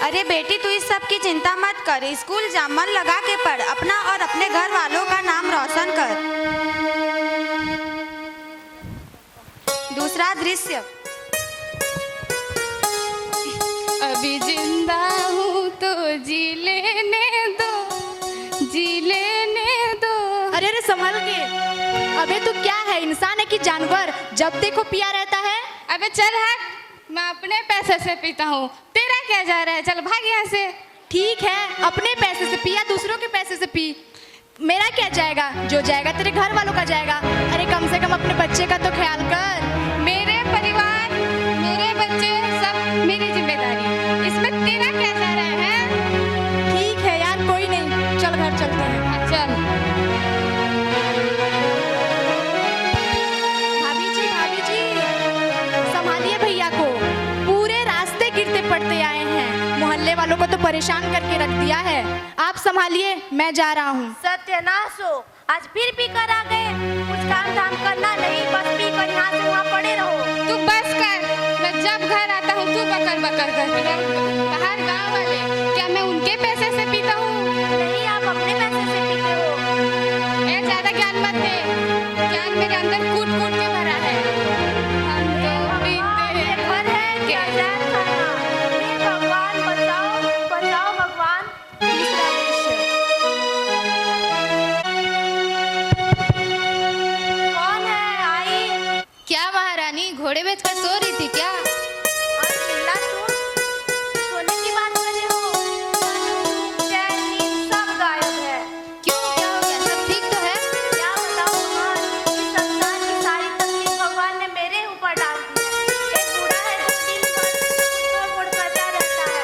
अरे बेटी, तू इस सब की चिंता मत कर, स्कूल जा, मन लगा के पढ़, अपना और अपने घर वालों का नाम रोशन कर। दूसरा दृश्य। अभी जिंदा हूँ तो जी लेने दो, जी लेने दो। अरे संभल के। अबे तू क्या है, इंसान है कि जानवर? जब देखो पिया रहता है। अबे चल हट, मैं अपने पैसे से पीता हूँ, तेरा क्या जा रहा है? चल भाग यहाँ से। ठीक है, अपने पैसे से पिया, दूसरों के पैसे से पी, मेरा क्या जाएगा? जो जाएगा तेरे घर वालों का जाएगा। अरे कम से कम अपने बच्चे का तो ख्याल कर। मेरे परिवार, मेरे बच्चे, सब मेरी जिम्मेदारी, इसमें तेरा क्या जा रहा है? ठीक है यार, कोई नहीं, चल घर चलते हैं। चल। भाभी जी, संभालिए भैया को, पूरे रास्ते गिरते पड़ते आए हैं, मोहल्ले वालों को तो परेशान करके रख दिया है। आप संभालिए, मैं जा रहा हूँ। सत्यानाश हो, आज फिर पी कर आ गए। कुछ काम धाम करना नहीं, बस पी कर यहाँ से वहाँ पड़े रहो। तू बस कर, मैं जब घर आता हूँ तू बकर बकर करती है। बाहर गाँव वाले, क्या मैं उनके पैसे से पीता हूँ? नहीं, आप अपने पैसे से पीते हो। ए, ज्यादा ज्ञान मत दे, ज्ञान मेरे अंदर कूट कूट के भरा है। हम तो पीते हैं। घर है क्या जान खाना? हे भगवान बचाओ, बचाओ भगवान। तीसरा दृश्य। कौन है आई? क्या महारानी, घोड़े बेच कर सो रही थी क्या? और चिल्ला तू, सोने की बात कर रहे हो? चैन नींद सब गायब है। क्यों, क्या हो गया? सब ठीक तो है? क्या बताऊं भगवान, इस संसार की सारी तकलीफ भगवान ने मेरे ऊपर डाल दी। एक बूढ़ा है जो दिन भर मुड़ करता रहता है,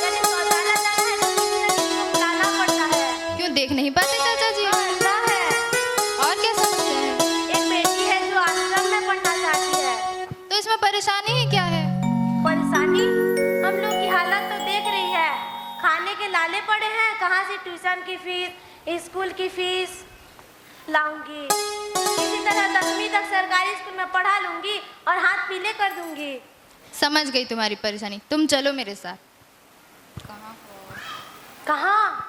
यानी शौचालय जाना है तो किसी को बुलाना पड़ता है। क्यों, देख नहीं पाते चाचा जी? अंधा है। और क्या समस्या है? एक बेटी है जो आश्रम में पढ़ना चाहती है। तो इसमें परेशानी ही क्या है? परेशानी? हम लोग की हालत तो देख रही है, खाने के लाले पड़े हैं, कहाँ से ट्यूशन की फीस, स्कूल की फीस लाऊंगी। इसी तरह 10वीं तक सरकारी स्कूल में पढ़ा लूंगी और हाथ पीले कर दूंगी। समझ गई तुम्हारी परेशानी, तुम चलो मेरे साथ। कहाँ?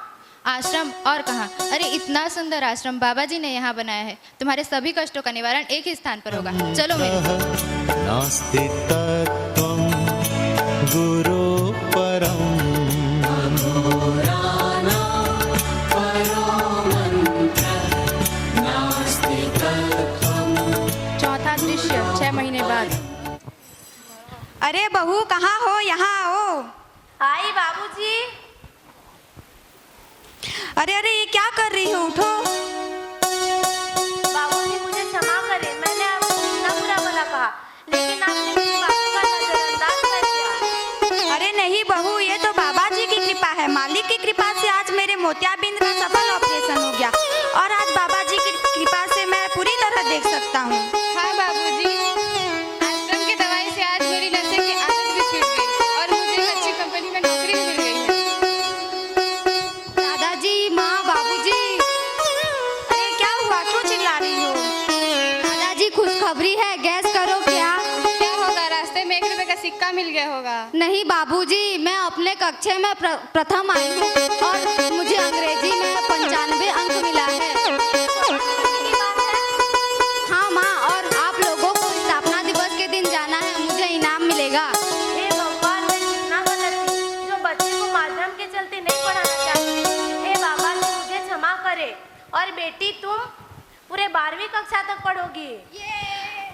आश्रम और कहाँ? अरे इतना सुंदर आश्रम बाबा जी ने यहाँ बनाया है, तुम्हारे सभी कष्टों का निवारण एक ही स्थान पर होगा। चलो मेरे साथ। नास्ति तत्त्वं गुरु परम। चौथा दृश्य, 6 महीने बाद। अरे बहू, कहाँ हो? यहाँ आओ। आई बाबूजी। अरे अरे, ये क्या कर रही हो? उठो। बाबूजी मुझे क्षमा करें, मैंने आपको इतना बुरा भला कहा, लेकिन आपने मेरी बातों का नजरअंदाज कर दिया। अरे नहीं बहू, ये तो बाबा जी की कृपा है, मालिक की कृपा से आज मेरे मोतियाबिंद का सफल ऑपरेशन हो गया और आज बाबा जी की कृपा से मैं पूरी तरह देख सकता हूँ। हाँ बाबूजी, आश्रम की दवाई से आज मेरी नशे की आदत भी छूट गई और मुझे एक अच्छी कंपनी में नौकरी भी मिल गई है। दादाजी, माँ, बाबूजी। अरे क्या हुआ, क्यों चिल्ला रही हो? दादाजी, खुशखबरी है, गैस करो। क्या होगा? रास्ते में 1 रुपए का सिक्का मिल गया होगा। नहीं बाबूजी, मैं अपने कक्षा में प्रथम आई हूँ और मुझे अंग्रेजी में 95 अंक मिला है। हाँ माँ, और आप लोगों को स्थापना दिवस के दिन जाना है, मुझे इनाम मिलेगा। हे भगवान, मैं कितना गलत थी जो बच्चे को माध्यम के चलते नहीं पढ़ाना चाहती। हे बाबा जी, मुझे क्षमा करे। और बेटी, तुम पूरे 12वीं कक्षा तक पढ़ोगी।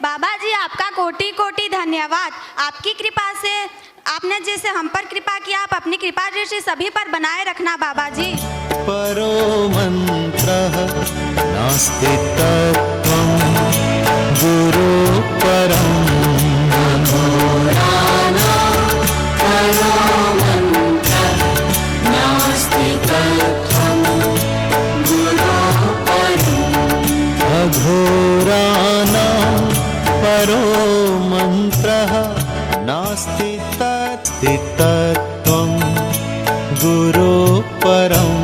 बाबा जी, आपका कोटि कोटि धन्यवाद। आपकी कृपा से, आपने जैसे हम पर कृपा किया, आप अपनी कृपा दृष्टि सभी पर बनाए रखना बाबा जी। परो मंत्रः नास्ति तत्त्वं गुरु परम। अघोराणां परो मन्त्रः नास्ति तत्त्वं गुरो परम्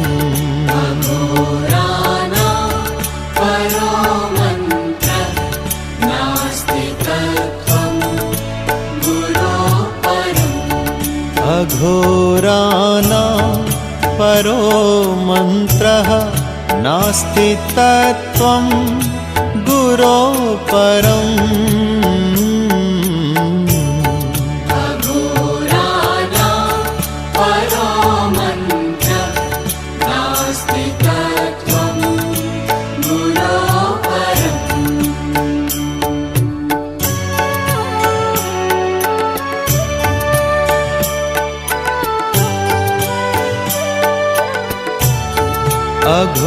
अघोराणां परो मन्त्रः नास्ति तत्त्वं गुरो परम्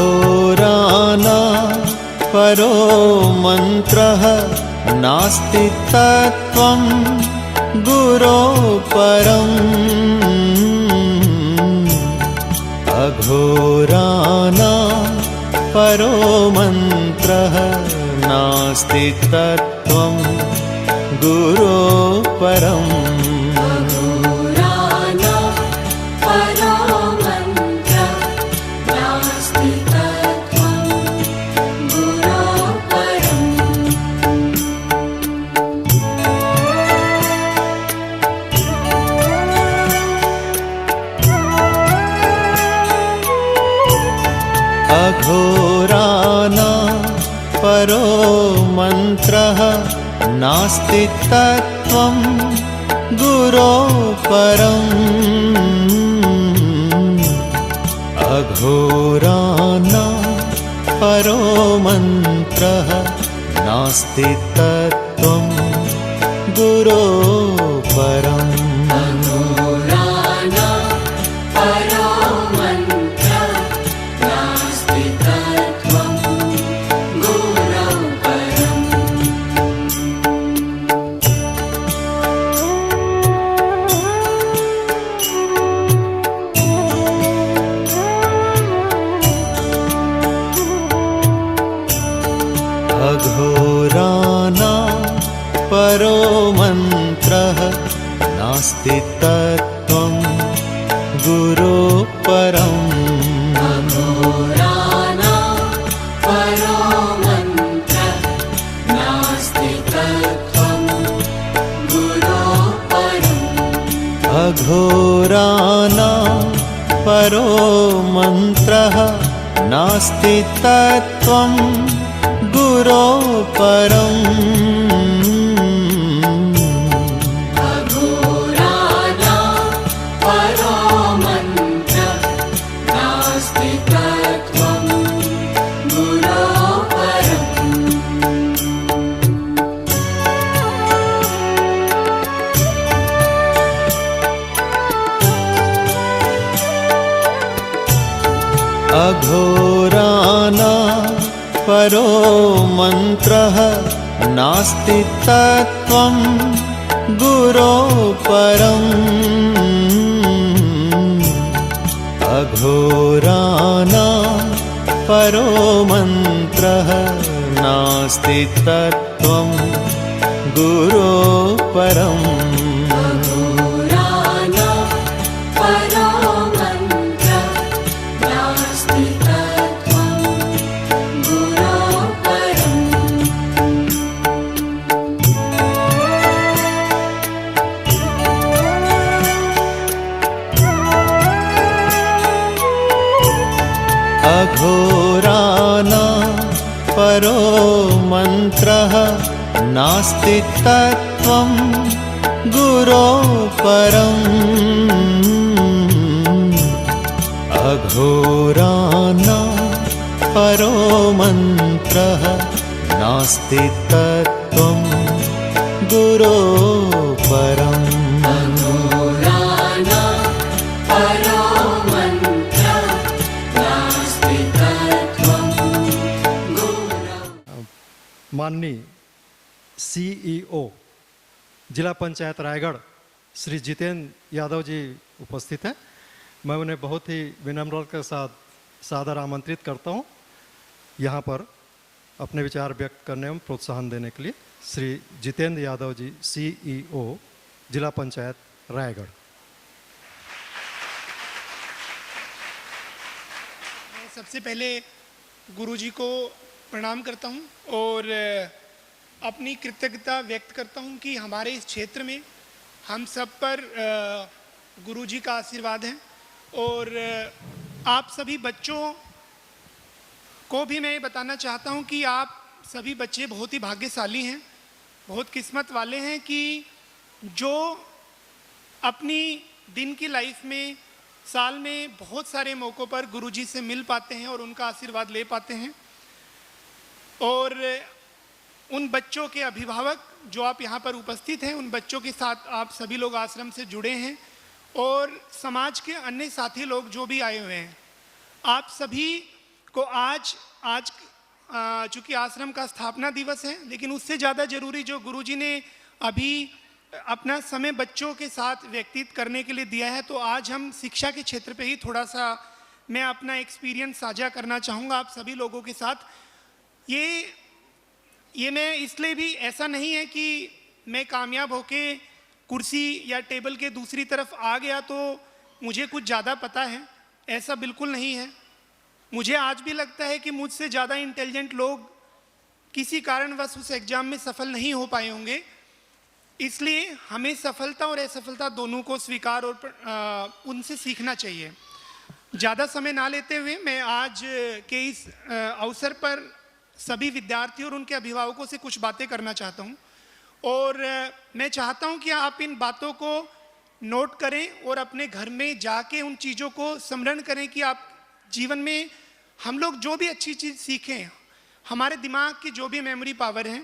अघोराणां परो मन्त्रः नास्ति तत्त्वं गुरो परम् अघोराणां परो मन्त्रः नास्ति तत्त्वं गुरो परम् अघोराणां परो मन्त्रः नास्ति तत्त्वं गुरो परम् अघोराणां परो मन्त्रः नास्ति तत्त्वं गुरो परम् अघोराणां परो मन्त्रः नास्ति तत्त्वं गुरो परम् अघोराणां परो मन्त्रः नास्ति तत्त्वं गुरो परम् अघोराणां परो मन्त्रः नास्ति तत्त्वं गुरो परम् अघोराणां परो मन्त्रः नास्ति तत्त्वं गुरो परम् अघोराणां परो मन्त्रः नास्ति तत्त्वं गुरो परम् अघोराणां परो मन्त्रः नास्ति तत्त्वं गुरो परम् माननीय सीईओ जिला पंचायत रायगढ़ श्री जितेंद्र यादव जी उपस्थित हैं। मैं उन्हें बहुत ही विनम्रता के साथ सादर आमंत्रित करता हूं यहाँ पर अपने विचार व्यक्त करने एवं प्रोत्साहन देने के लिए श्री जितेंद्र यादव जी, CEO, जिला पंचायत रायगढ़। मैं सबसे पहले गुरुजी को प्रणाम करता हूं और अपनी कृतज्ञता व्यक्त करता हूं कि हमारे इस क्षेत्र में हम सब पर गुरुजी का आशीर्वाद है। और आप सभी बच्चों को भी मैं ये बताना चाहता हूं कि आप सभी बच्चे बहुत ही भाग्यशाली हैं, बहुत किस्मत वाले हैं कि जो अपनी दिन की लाइफ में साल में बहुत सारे मौक़ों पर गुरुजी से मिल पाते हैं और उनका आशीर्वाद ले पाते हैं। और उन बच्चों के अभिभावक जो आप यहाँ पर उपस्थित हैं, उन बच्चों के साथ आप सभी लोग आश्रम से जुड़े हैं और समाज के अन्य साथी लोग जो भी आए हुए हैं, आप सभी को आज चूँकि आश्रम का स्थापना दिवस है, लेकिन उससे ज़्यादा ज़रूरी जो गुरुजी ने अभी अपना समय बच्चों के साथ व्यतीत करने के लिए दिया है, तो आज हम शिक्षा के क्षेत्र पे ही थोड़ा सा मैं अपना एक्सपीरियंस साझा करना चाहूँगा आप सभी लोगों के साथ। ये मैं इसलिए भी, ऐसा नहीं है कि मैं कामयाब होके कुर्सी या टेबल के दूसरी तरफ आ गया तो मुझे कुछ ज़्यादा पता है, ऐसा बिल्कुल नहीं है। मुझे आज भी लगता है कि मुझसे ज़्यादा इंटेलिजेंट लोग किसी कारणवश उस एग्ज़ाम में सफल नहीं हो पाए होंगे। इसलिए हमें सफलता और असफलता दोनों को स्वीकार और उनसे सीखना चाहिए। ज़्यादा समय ना लेते हुए मैं आज के इस अवसर पर सभी विद्यार्थियों और उनके अभिभावकों से कुछ बातें करना चाहता हूँ और मैं चाहता हूँ कि आप इन बातों को नोट करें और अपने घर में जाके उन चीज़ों को स्मरण करें कि आप जीवन में हम लोग जो भी अच्छी चीज़ सीखें, हमारे दिमाग की जो भी मेमोरी पावर है,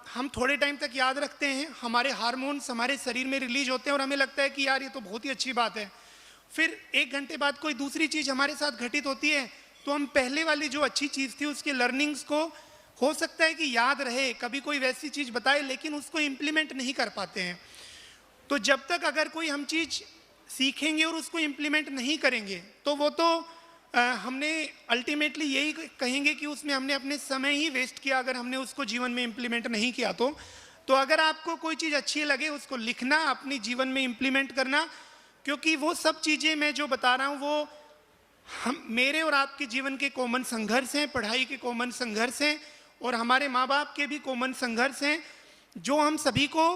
हम थोड़े टाइम तक याद रखते हैं, हमारे हार्मोन्स हमारे शरीर में रिलीज होते हैं और हमें लगता है कि यार ये तो बहुत ही अच्छी बात है। फिर 1 घंटे बाद कोई दूसरी चीज़ हमारे साथ घटित होती है तो हम पहले वाली जो अच्छी चीज़ थी उसके लर्निंग्स को हो सकता है कि याद रहे, कभी कोई वैसी चीज़ बताए लेकिन उसको इम्प्लीमेंट नहीं कर पाते हैं। तो जब तक अगर कोई हम चीज़ सीखेंगे और उसको इम्प्लीमेंट नहीं करेंगे तो वो तो हमने अल्टीमेटली यही कहेंगे कि उसमें हमने अपने समय ही वेस्ट किया, अगर हमने उसको जीवन में इम्प्लीमेंट नहीं किया तो अगर आपको कोई चीज़ अच्छी लगे उसको लिखना, अपनी जीवन में इम्प्लीमेंट करना, क्योंकि वो सब चीज़ें मैं जो बता रहा हूँ वो मेरे और आपके जीवन के कॉमन संघर्ष हैं, पढ़ाई के कॉमन संघर्ष हैं और हमारे माँ बाप के भी कॉमन संघर्ष हैं जो हम सभी को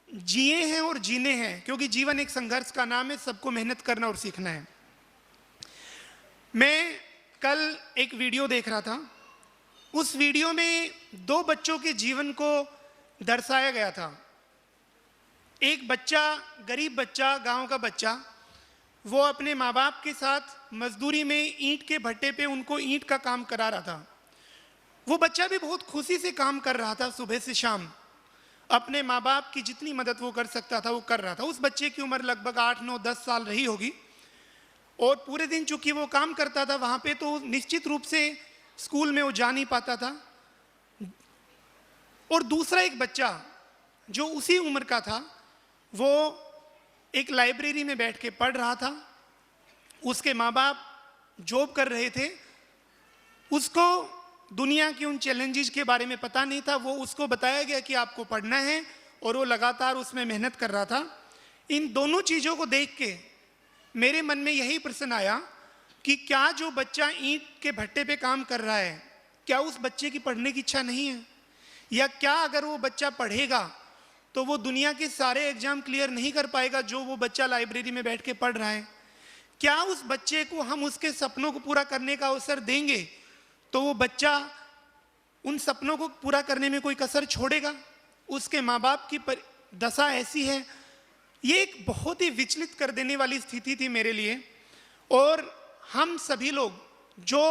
जिए हैं और जीने हैं, क्योंकि जीवन एक संघर्ष का नाम है, सबको मेहनत करना और सीखना है। मैं कल एक वीडियो देख रहा था, उस वीडियो में 2 बच्चों के जीवन को दर्शाया गया था। एक बच्चा, गरीब बच्चा, गांव का बच्चा, वो अपने माँ बाप के साथ मजदूरी में ईंट के भट्टे पे उनको ईंट का काम करा रहा था। वो बच्चा भी बहुत खुशी से काम कर रहा था, सुबह से शाम अपने माँ बाप की जितनी मदद वो कर सकता था वो कर रहा था। उस बच्चे की उम्र लगभग 8, 9, 10 साल रही होगी और पूरे दिन चूंकि वो काम करता था वहाँ पे, तो निश्चित रूप से स्कूल में वो जा नहीं पाता था। और दूसरा एक बच्चा जो उसी उम्र का था, वो एक लाइब्रेरी में बैठ के पढ़ रहा था। उसके माँ बाप जॉब कर रहे थे, उसको दुनिया की उन चैलेंजेस के बारे में पता नहीं था। वो उसको बताया गया कि आपको पढ़ना है और वो लगातार उसमें मेहनत कर रहा था। इन दोनों चीज़ों को देख के मेरे मन में यही प्रश्न आया कि क्या जो बच्चा ईंट के भट्टे पे काम कर रहा है, क्या उस बच्चे की पढ़ने की इच्छा नहीं है? या क्या अगर वो बच्चा पढ़ेगा तो वो दुनिया के सारे एग्जाम क्लियर नहीं कर पाएगा जो वो बच्चा लाइब्रेरी में बैठ के पढ़ रहा है? क्या उस बच्चे को हम उसके सपनों को पूरा करने का अवसर देंगे तो वो बच्चा उन सपनों को पूरा करने में कोई कसर छोड़ेगा? उसके माँ बाप की दशा ऐसी है। ये एक बहुत ही विचलित कर देने वाली स्थिति थी मेरे लिए। और हम सभी लोग जो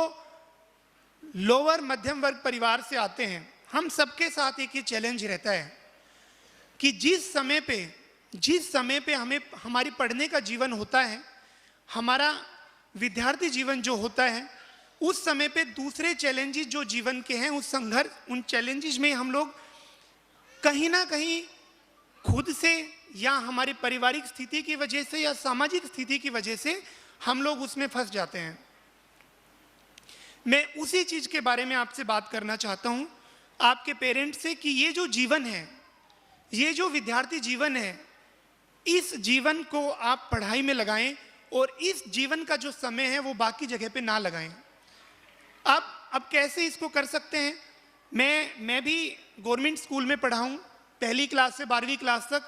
लोअर मध्यम वर्ग परिवार से आते हैं, हम सबके साथ एक ये चैलेंज रहता है कि जिस समय पे हमें हमारी पढ़ने का जीवन होता है, हमारा विद्यार्थी जीवन जो होता है, उस समय पे दूसरे चैलेंजेस जो जीवन के हैं, उस संघर्ष, उन चैलेंजेस में हम लोग कहीं ना कहीं खुद से या हमारी पारिवारिक स्थिति की वजह से या सामाजिक स्थिति की वजह से हम लोग उसमें फंस जाते हैं। मैं उसी चीज के बारे में आपसे बात करना चाहता हूं, आपके पेरेंट्स से, कि ये जो जीवन है, ये जो विद्यार्थी जीवन है, इस जीवन को आप पढ़ाई में लगाएं और इस जीवन का जो समय है वो बाकी जगह पे ना लगाएं। अब कैसे इसको कर सकते हैं? मैं भी गवर्नमेंट स्कूल में पढ़ा हूं, पहली क्लास से 12वीं क्लास तक,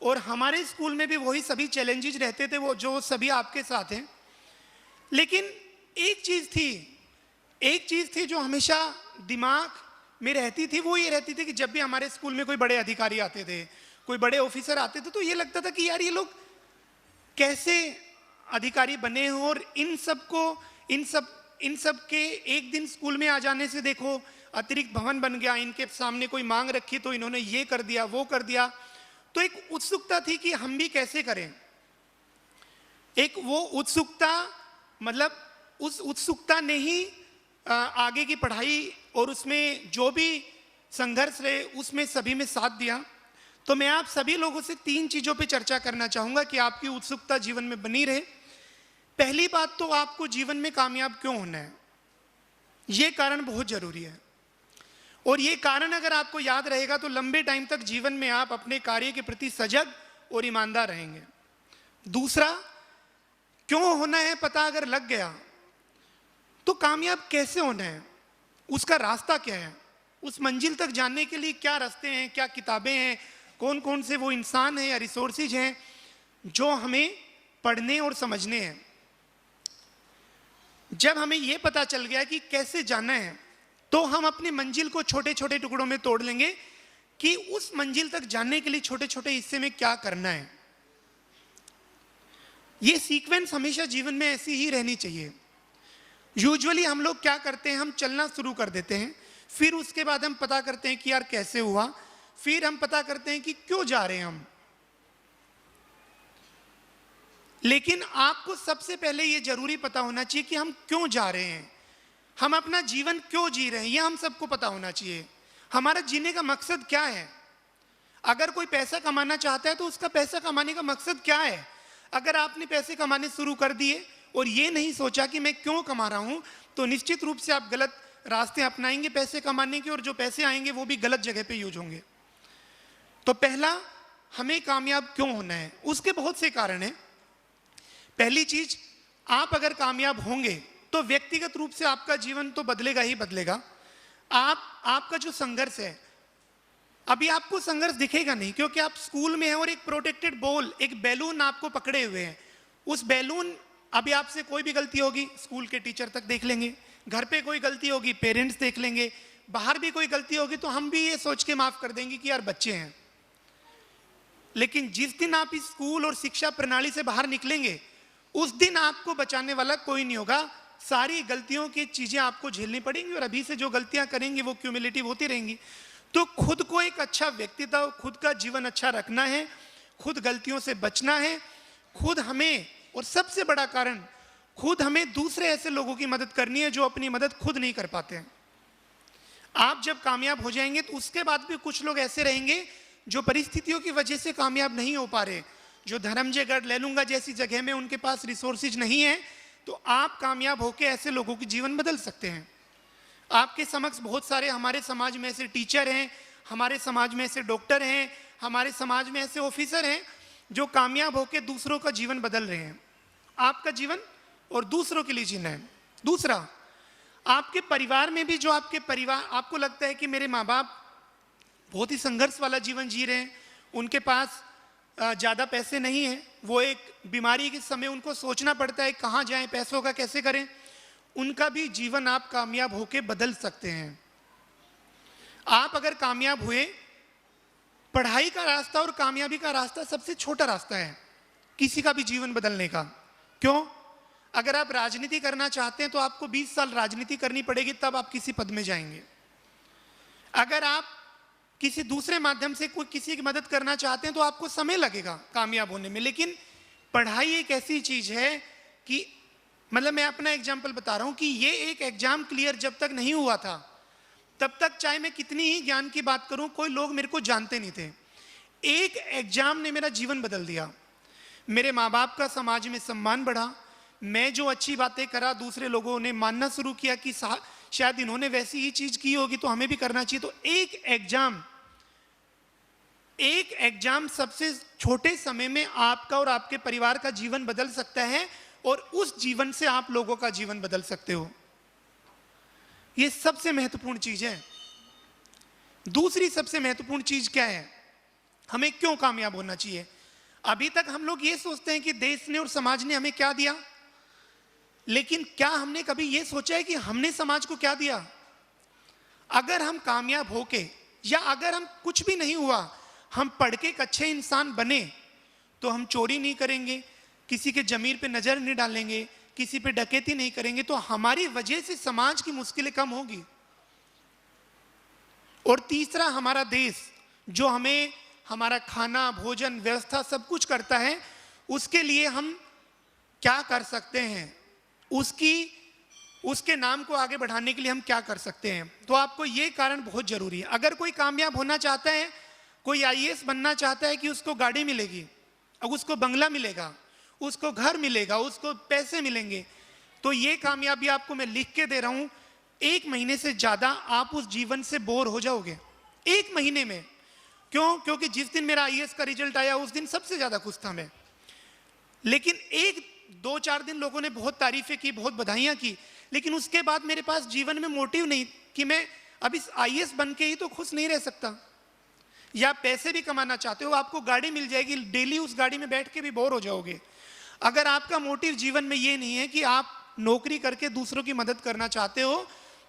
और हमारे स्कूल में भी वही सभी चैलेंजेस रहते थे वो जो सभी आपके साथ हैं। लेकिन एक चीज़ थी जो हमेशा दिमाग में रहती थी, वो ये रहती थी कि जब भी हमारे स्कूल में कोई बड़े अधिकारी आते थे, कोई बड़े ऑफिसर आते थे, तो ये लगता था कि यार ये लोग कैसे अधिकारी बने हैं, और इन सब के एक दिन स्कूल में आ जाने से देखो अतिरिक्त भवन बन गया, इनके सामने कोई मांग रखी तो इन्होंने ये कर दिया, वो कर दिया। तो एक उत्सुकता थी कि हम भी कैसे करें। एक वो उत्सुकता, मतलब उस उत्सुकता ने ही आगे की पढ़ाई और उसमें जो भी संघर्ष रहे उसमें सभी में साथ दिया। तो मैं आप सभी लोगों से 3 चीज़ों पे चर्चा करना चाहूँगा कि आपकी उत्सुकता जीवन में बनी रहे। पहली बात तो आपको जीवन में कामयाब क्यों होना है, ये कारण बहुत ज़रूरी है, और ये कारण अगर आपको याद रहेगा तो लंबे टाइम तक जीवन में आप अपने कार्य के प्रति सजग और ईमानदार रहेंगे। दूसरा, क्यों होना है पता अगर लग गया तो कामयाब कैसे होना है, उसका रास्ता क्या है, उस मंजिल तक जाने के लिए क्या रास्ते हैं, क्या किताबें हैं, कौन कौन से वो इंसान हैं या रिसोर्सेज हैं जो हमें पढ़ने और समझने हैं। जब हमें ये पता चल गया कि कैसे जाना है, तो हम अपनी मंजिल को छोटे छोटे टुकड़ों में तोड़ लेंगे कि उस मंजिल तक जाने के लिए छोटे छोटे हिस्से में क्या करना है। ये सीक्वेंस हमेशा जीवन में ऐसी ही रहनी चाहिए। यूजुअली हम लोग क्या करते हैं, हम चलना शुरू कर देते हैं, फिर उसके बाद हम पता करते हैं कि यार कैसे हुआ, फिर हम पता करते हैं कि क्यों जा रहे हैं हम। लेकिन आपको सबसे पहले ये जरूरी पता होना चाहिए कि हम क्यों जा रहे हैं, हम अपना जीवन क्यों जी रहे हैं, ये हम सबको पता होना चाहिए। हमारा जीने का मकसद क्या है? अगर कोई पैसा कमाना चाहता है तो उसका पैसा कमाने का मकसद क्या है? अगर आपने पैसे कमाने शुरू कर दिए और ये नहीं सोचा कि मैं क्यों कमा रहा हूं, तो निश्चित रूप से आप गलत रास्ते अपनाएंगे पैसे कमाने के, और जो पैसे आएंगे वो भी गलत जगह पे यूज होंगे। तो पहला, हमें कामयाब क्यों होना है, उसके बहुत से कारण हैं। पहली चीज, आप अगर कामयाब होंगे तो व्यक्तिगत रूप से आपका जीवन तो बदलेगा ही बदलेगा। आपका जो संघर्ष है, अभी आपको संघर्ष दिखेगा नहीं क्योंकि आप स्कूल में हैं और एक प्रोटेक्टेड बॉल, एक बैलून आपको पकड़े हुए हैं। उस बैलून, अभी आपसे कोई भी गलती होगी स्कूल के टीचर तक देख लेंगे, घर पे कोई गलती होगी पेरेंट्स देख लेंगे, बाहर भी कोई गलती होगी तो हम भी ये सोच के माफ कर देंगे कि यार बच्चे हैं। लेकिन जिस दिन आप इस स्कूल और शिक्षा प्रणाली से बाहर निकलेंगे, उस दिन आपको बचाने वाला कोई नहीं होगा। सारी गलतियों की चीजें आपको झेलनी पड़ेंगी, और अभी से जो गलतियां करेंगे वो क्यूमुलेटिव होती रहेंगी। तो खुद को एक अच्छा व्यक्तित्व, खुद का जीवन अच्छा रखना है, खुद गलतियों से बचना है, खुद हमें, और सबसे बड़ा कारण, खुद हमें दूसरे ऐसे लोगों की मदद करनी है जो अपनी मदद खुद नहीं कर पाते हैं। आप जब कामयाब हो जाएंगे तो उसके बाद भी कुछ लोग ऐसे रहेंगे जो परिस्थितियों की वजह से कामयाब नहीं हो पा रहे, जो धर्मजयगढ़, लेलूंगा जैसी जगह में उनके पास रिसोर्सेज नहीं है, तो आप कामयाब होकर ऐसे लोगों की जीवन बदल सकते हैं। आपके समक्ष बहुत सारे हमारे समाज में ऐसे टीचर हैं, हमारे समाज में ऐसे डॉक्टर हैं, हमारे समाज में ऐसे ऑफिसर हैं जो कामयाब होकर दूसरों का जीवन बदल रहे हैं। आपका जीवन और दूसरों के लिए जीना है। दूसरा, आपके परिवार में भी जो आपके परिवार, आपको लगता है कि मेरे माँ बाप बहुत ही संघर्ष वाला जीवन जी रहे हैं, उनके पास ज़्यादा पैसे नहीं हैं, वो एक बीमारी के समय उनको सोचना पड़ता है कहाँ जाएं, पैसों का कैसे करें, उनका भी जीवन आप कामयाब होके बदल सकते हैं। आप अगर कामयाब हुए, पढ़ाई का रास्ता और कामयाबी का रास्ता सबसे छोटा रास्ता है किसी का भी जीवन बदलने का। क्यों? अगर आप राजनीति करना चाहते हैं तो आपको 20 साल राजनीति करनी पड़ेगी, तब आप किसी पद में जाएंगे। अगर आप किसी दूसरे माध्यम से कोई किसी की मदद करना चाहते हैं तो आपको समय लगेगा कामयाब होने में। लेकिन पढ़ाई एक ऐसी चीज है कि, मतलब मैं अपना एग्जाम्पल बता रहा हूं कि ये एक एग्जाम क्लियर जब तक नहीं हुआ था तब तक चाहे मैं कितनी ही ज्ञान की बात करूं, कोई लोग मेरे को जानते नहीं थे। एक एग्जाम ने मेरा जीवन बदल दिया। मेरे माँ बाप का समाज में सम्मान बढ़ा, मैं जो अच्छी बातें करा दूसरे लोगों ने मानना शुरू किया कि शायद इन्होंने वैसी ही चीज की होगी तो हमें भी करना चाहिए। तो एक एग्जाम सबसे छोटे समय में आपका और आपके परिवार का जीवन बदल सकता है और उस जीवन से आप लोगों का जीवन बदल सकते हो। ये सबसे महत्वपूर्ण चीज है। दूसरी सबसे महत्वपूर्ण चीज क्या है? हमें क्यों कामयाब होना चाहिए? अभी तक हम लोग ये सोचते हैं कि देश ने और समाज ने हमें क्या दिया, लेकिन क्या हमने कभी ये सोचा है कि हमने समाज को क्या दिया? अगर हम कामयाब होके या अगर हम कुछ भी नहीं हुआ, हम पढ़ के एक अच्छे इंसान बने तो हम चोरी नहीं करेंगे, किसी के जमीर पे नजर नहीं डालेंगे, किसी पे डकैती नहीं करेंगे, तो हमारी वजह से समाज की मुश्किलें कम होगी। और तीसरा, हमारा देश जो हमें हमारा खाना, भोजन, व्यवस्था सब कुछ करता है, उसके लिए हम क्या कर सकते हैं, उसके नाम को आगे बढ़ाने के लिए हम क्या कर सकते हैं। तो आपको ये कारण बहुत जरूरी है। अगर कोई कामयाब होना चाहता है, कोई आईएएस बनना चाहता है कि उसको गाड़ी मिलेगी, अब उसको बंगला मिलेगा, उसको घर मिलेगा, उसको पैसे मिलेंगे, तो ये कामयाबी आपको मैं लिख के दे रहा हूं, 1 महीने से ज्यादा आप उस जीवन से बोर हो जाओगे 1 महीने में। क्यों? क्योंकि जिस दिन मेरा आईएएस का रिजल्ट आया उस दिन सबसे ज्यादा खुश था मैं, लेकिन 1-2-4 दिन लोगों ने बहुत तारीफें की, बहुत बधाइयां की, लेकिन उसके बाद मेरे पास जीवन में मोटिव नहीं कि मैं अब इस आईएएस बन के ही तो खुश नहीं रह सकता। या पैसे भी कमाना चाहते हो, आपको गाड़ी मिल जाएगी, डेली उस गाड़ी में बैठ के भी बोर हो जाओगे। अगर आपका मोटिव जीवन में ये नहीं है कि आप नौकरी करके दूसरों की मदद करना चाहते हो,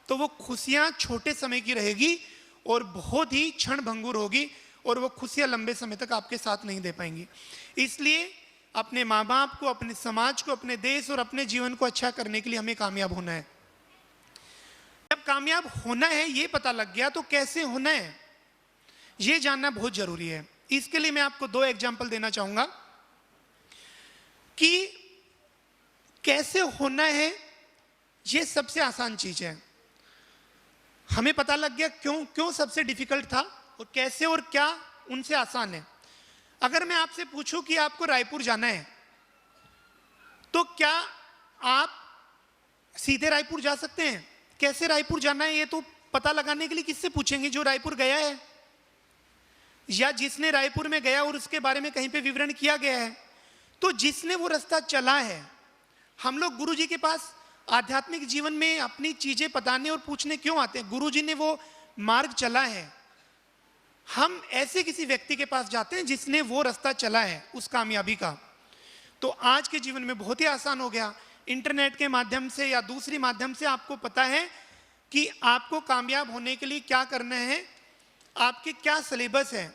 तो वो खुशियां छोटे समय की रहेगी और बहुत ही क्षणभंगुर होगी और वो खुशियां लंबे समय तक आपके साथ नहीं दे पाएंगी। इसलिए अपने माँ बाप को, अपने समाज को, अपने देश और अपने जीवन को अच्छा करने के लिए हमें कामयाब होना है। जब कामयाब होना है ये पता लग गया, तो कैसे होना है ये जानना बहुत जरूरी है। इसके लिए मैं आपको 2 एग्जाम्पल देना चाहूंगा कि कैसे होना है। ये सबसे आसान चीज है, हमें पता लग गया क्यों सबसे डिफिकल्ट था और कैसे और क्या उनसे आसान है। अगर मैं आपसे पूछूं कि आपको रायपुर जाना है, तो क्या आप सीधे रायपुर जा सकते हैं? कैसे रायपुर जाना है ये तो पता लगाने के लिए किससे पूछेंगे? जो रायपुर गया है या जिसने रायपुर में गया और उसके बारे में कहीं पे विवरण किया गया है। तो जिसने वो रास्ता चला है, हम लोग गुरुजी के पास आध्यात्मिक जीवन में अपनी चीजें बताने और पूछने क्यों आते हैं? गुरुजी ने वो मार्ग चला है, हम ऐसे किसी व्यक्ति के पास जाते हैं जिसने वो रास्ता चला है उस कामयाबी का। तो आज के जीवन में बहुत ही आसान हो गया, इंटरनेट के माध्यम से या दूसरी माध्यम से आपको पता है कि आपको कामयाब होने के लिए क्या करना है, आपके क्या सिलेबस है।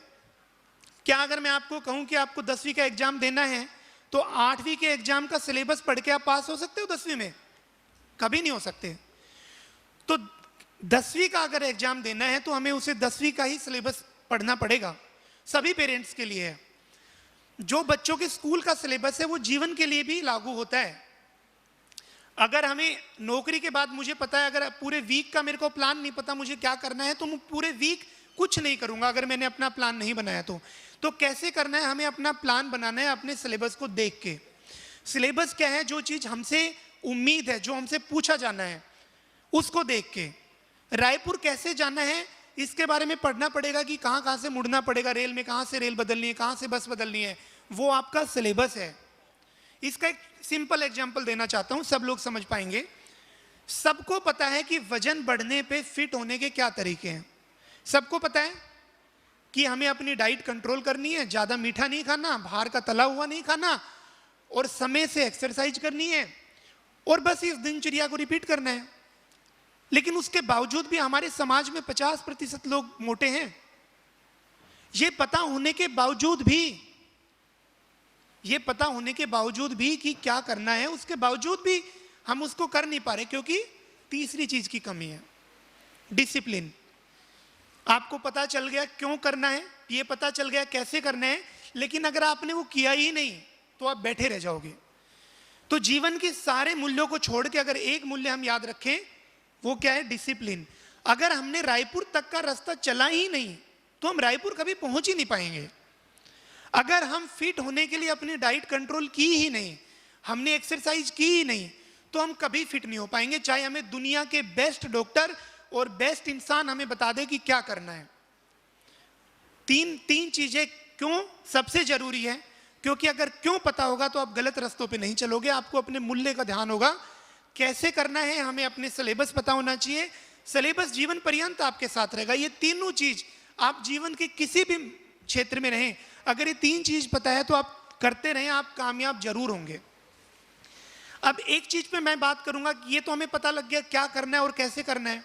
क्या अगर मैं आपको कहूं कि आपको 10वीं का एग्जाम देना है, तो 8वीं के एग्जाम का सिलेबस पढ़ के आप पास हो सकते हो 10वीं में? कभी नहीं हो सकते। तो 10वीं का अगर एग्जाम देना है तो हमें उसे 10वीं का ही सिलेबस पढ़ना पड़ेगा। सभी पेरेंट्स के लिए है। जो बच्चों के स्कूल का सिलेबस है वो जीवन के लिए भी लागू होता है। अगर हमें नौकरी के बाद मुझे पता है, अगर पूरे वीक का मेरे को प्लान नहीं पता मुझे क्या करना है, तो मैं पूरे वीक कुछ नहीं करूंगा अगर मैंने अपना प्लान नहीं बनाया तो कैसे करना है? हमें अपना प्लान बनाना है अपने सिलेबस को देख के। सिलेबस क्या है? जो चीज हमसे उम्मीद है, जो हमसे पूछा जाना है, उसको देख के। रायपुर कैसे जाना है इसके बारे में पढ़ना पड़ेगा कि कहाँ कहाँ से मुड़ना पड़ेगा, रेल में कहाँ से रेल बदलनी है, कहाँ से बस बदलनी है, वो आपका सिलेबस है। इसका एक सिंपल एग्जांपल देना चाहता हूँ, सब लोग समझ पाएंगे। सबको पता है कि वजन बढ़ने पे फिट होने के क्या तरीके हैं। सबको पता है कि हमें अपनी डाइट कंट्रोल करनी है, ज्यादा मीठा नहीं खाना, बाहर का तला हुआ नहीं खाना, और समय से एक्सरसाइज करनी है, और बस इस दिनचर्या को रिपीट करना है। लेकिन उसके बावजूद भी हमारे समाज में 50% लोग मोटे हैं। ये पता होने के बावजूद भी कि क्या करना है, उसके बावजूद भी हम उसको कर नहीं पा रहे, क्योंकि तीसरी चीज की कमी है, डिसिप्लिन। आपको पता चल गया क्यों करना है, ये पता चल गया कैसे करना है, लेकिन अगर आपने वो किया ही नहीं तो आप बैठे रह जाओगे। तो जीवन के सारे मूल्यों को छोड़ के अगर एक मूल्य हम याद रखें, वो क्या है? डिसिप्लिन। अगर हमने रायपुर तक का रास्ता चला ही नहीं तो हम रायपुर कभी पहुंच ही नहीं पाएंगे। अगर हम फिट होने के लिए अपनी डाइट कंट्रोल की ही नहीं, हमने एक्सरसाइज की ही नहीं तो हम कभी फिट नहीं हो पाएंगे, चाहे हमें दुनिया के बेस्ट डॉक्टर और बेस्ट इंसान हमें बता दे कि क्या करना है। तीन चीजें क्यों सबसे जरूरी है, क्योंकि अगर क्यों पता होगा तो आप गलत रास्तों पे नहीं चलोगे। आपको अपने मूल्य का ध्यान होगा, कैसे करना है, हमें अपने सिलेबस पता होना चाहिए। सिलेबस जीवन पर्यंत आपके साथ रहेगा। ये तीनों चीज आप जीवन के किसी भी क्षेत्र में रहें, अगर ये 3 चीज पता है तो आप करते रहें, आप कामयाब जरूर होंगे। अब एक चीज पे मैं बात करूंगा कि ये तो हमें पता लग गया क्या करना है और कैसे करना है,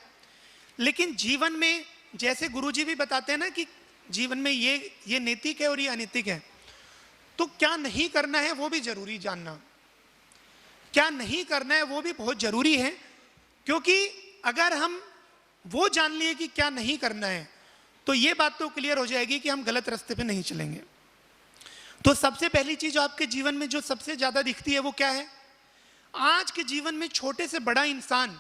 लेकिन जीवन में जैसे गुरुजी भी बताते हैं ना कि जीवन में ये नैतिक है और ये अनैतिक है, तो क्या नहीं करना है वो भी जरूरी जानना। क्या नहीं करना है वो भी बहुत जरूरी है, क्योंकि अगर हम वो जान लिए कि क्या नहीं करना है तो ये बात तो क्लियर हो जाएगी कि हम गलत रास्ते पे नहीं चलेंगे। तो सबसे पहली चीज आपके जीवन में जो सबसे ज्यादा दिखती है वो क्या है? आज के जीवन में छोटे से बड़ा इंसान,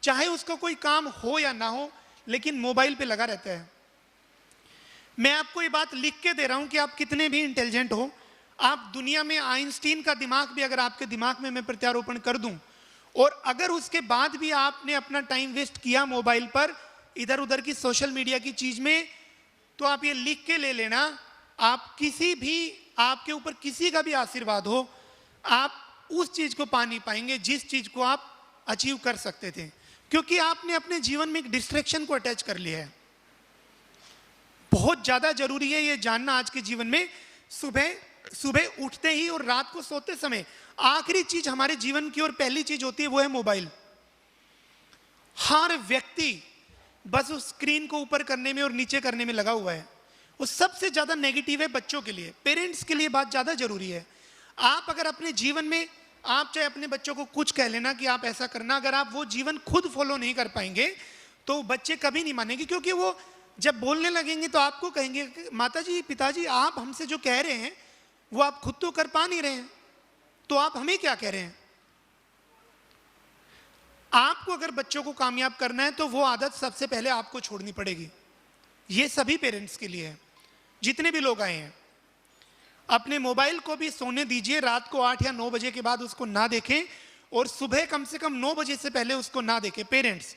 चाहे उसका कोई काम हो या ना हो, लेकिन मोबाइल पे लगा रहता है। मैं आपको ये बात लिख के दे रहा हूं कि आप कितने भी इंटेलिजेंट हो, आप दुनिया में आइंस्टीन का दिमाग भी अगर आपके दिमाग में मैं प्रत्यारोपण कर दूं और अगर उसके बाद भी आपने अपना टाइम वेस्ट किया मोबाइल पर, इधर उधर की सोशल मीडिया की चीज में, तो आप ये लिख के ले लेना, आप किसी भी, आपके ऊपर किसी का भी आशीर्वाद हो, आप उस चीज को पा नहीं पाएंगे जिस चीज को आप अचीव कर सकते थे, क्योंकि आपने अपने जीवन में एक डिस्ट्रैक्शन को अटैच कर लिया है। बहुत ज्यादा जरूरी है ये जानना आज के जीवन में। सुबह उठते ही और रात को सोते समय आखिरी चीज हमारे जीवन की और पहली चीज होती है वो है मोबाइल। हर व्यक्ति बस उस स्क्रीन को ऊपर करने में और नीचे करने में लगा हुआ है। वो सबसे ज्यादा नेगेटिव है बच्चों के लिए, पेरेंट्स के लिए बात ज्यादा जरूरी है। आप अगर अपने जीवन में, आप चाहे अपने बच्चों को कुछ कह लेना कि आप ऐसा करना, अगर आप वो जीवन खुद फॉलो नहीं कर पाएंगे तो बच्चे कभी नहीं मानेंगे, क्योंकि वो जब बोलने लगेंगे तो आपको कहेंगे माताजी पिताजी आप हमसे जो कह रहे हैं वो आप खुद तो कर पा नहीं रहे हैं, तो आप हमें क्या कह रहे हैं। आपको अगर बच्चों को कामयाब करना है तो वो आदत सबसे पहले आपको छोड़नी पड़ेगी। ये सभी पेरेंट्स के लिए है, जितने भी लोग आए हैं। अपने मोबाइल को भी सोने दीजिए, रात को 8 या 9 बजे के बाद उसको ना देखें और सुबह कम से कम 9 बजे से पहले उसको ना देखें। पेरेंट्स,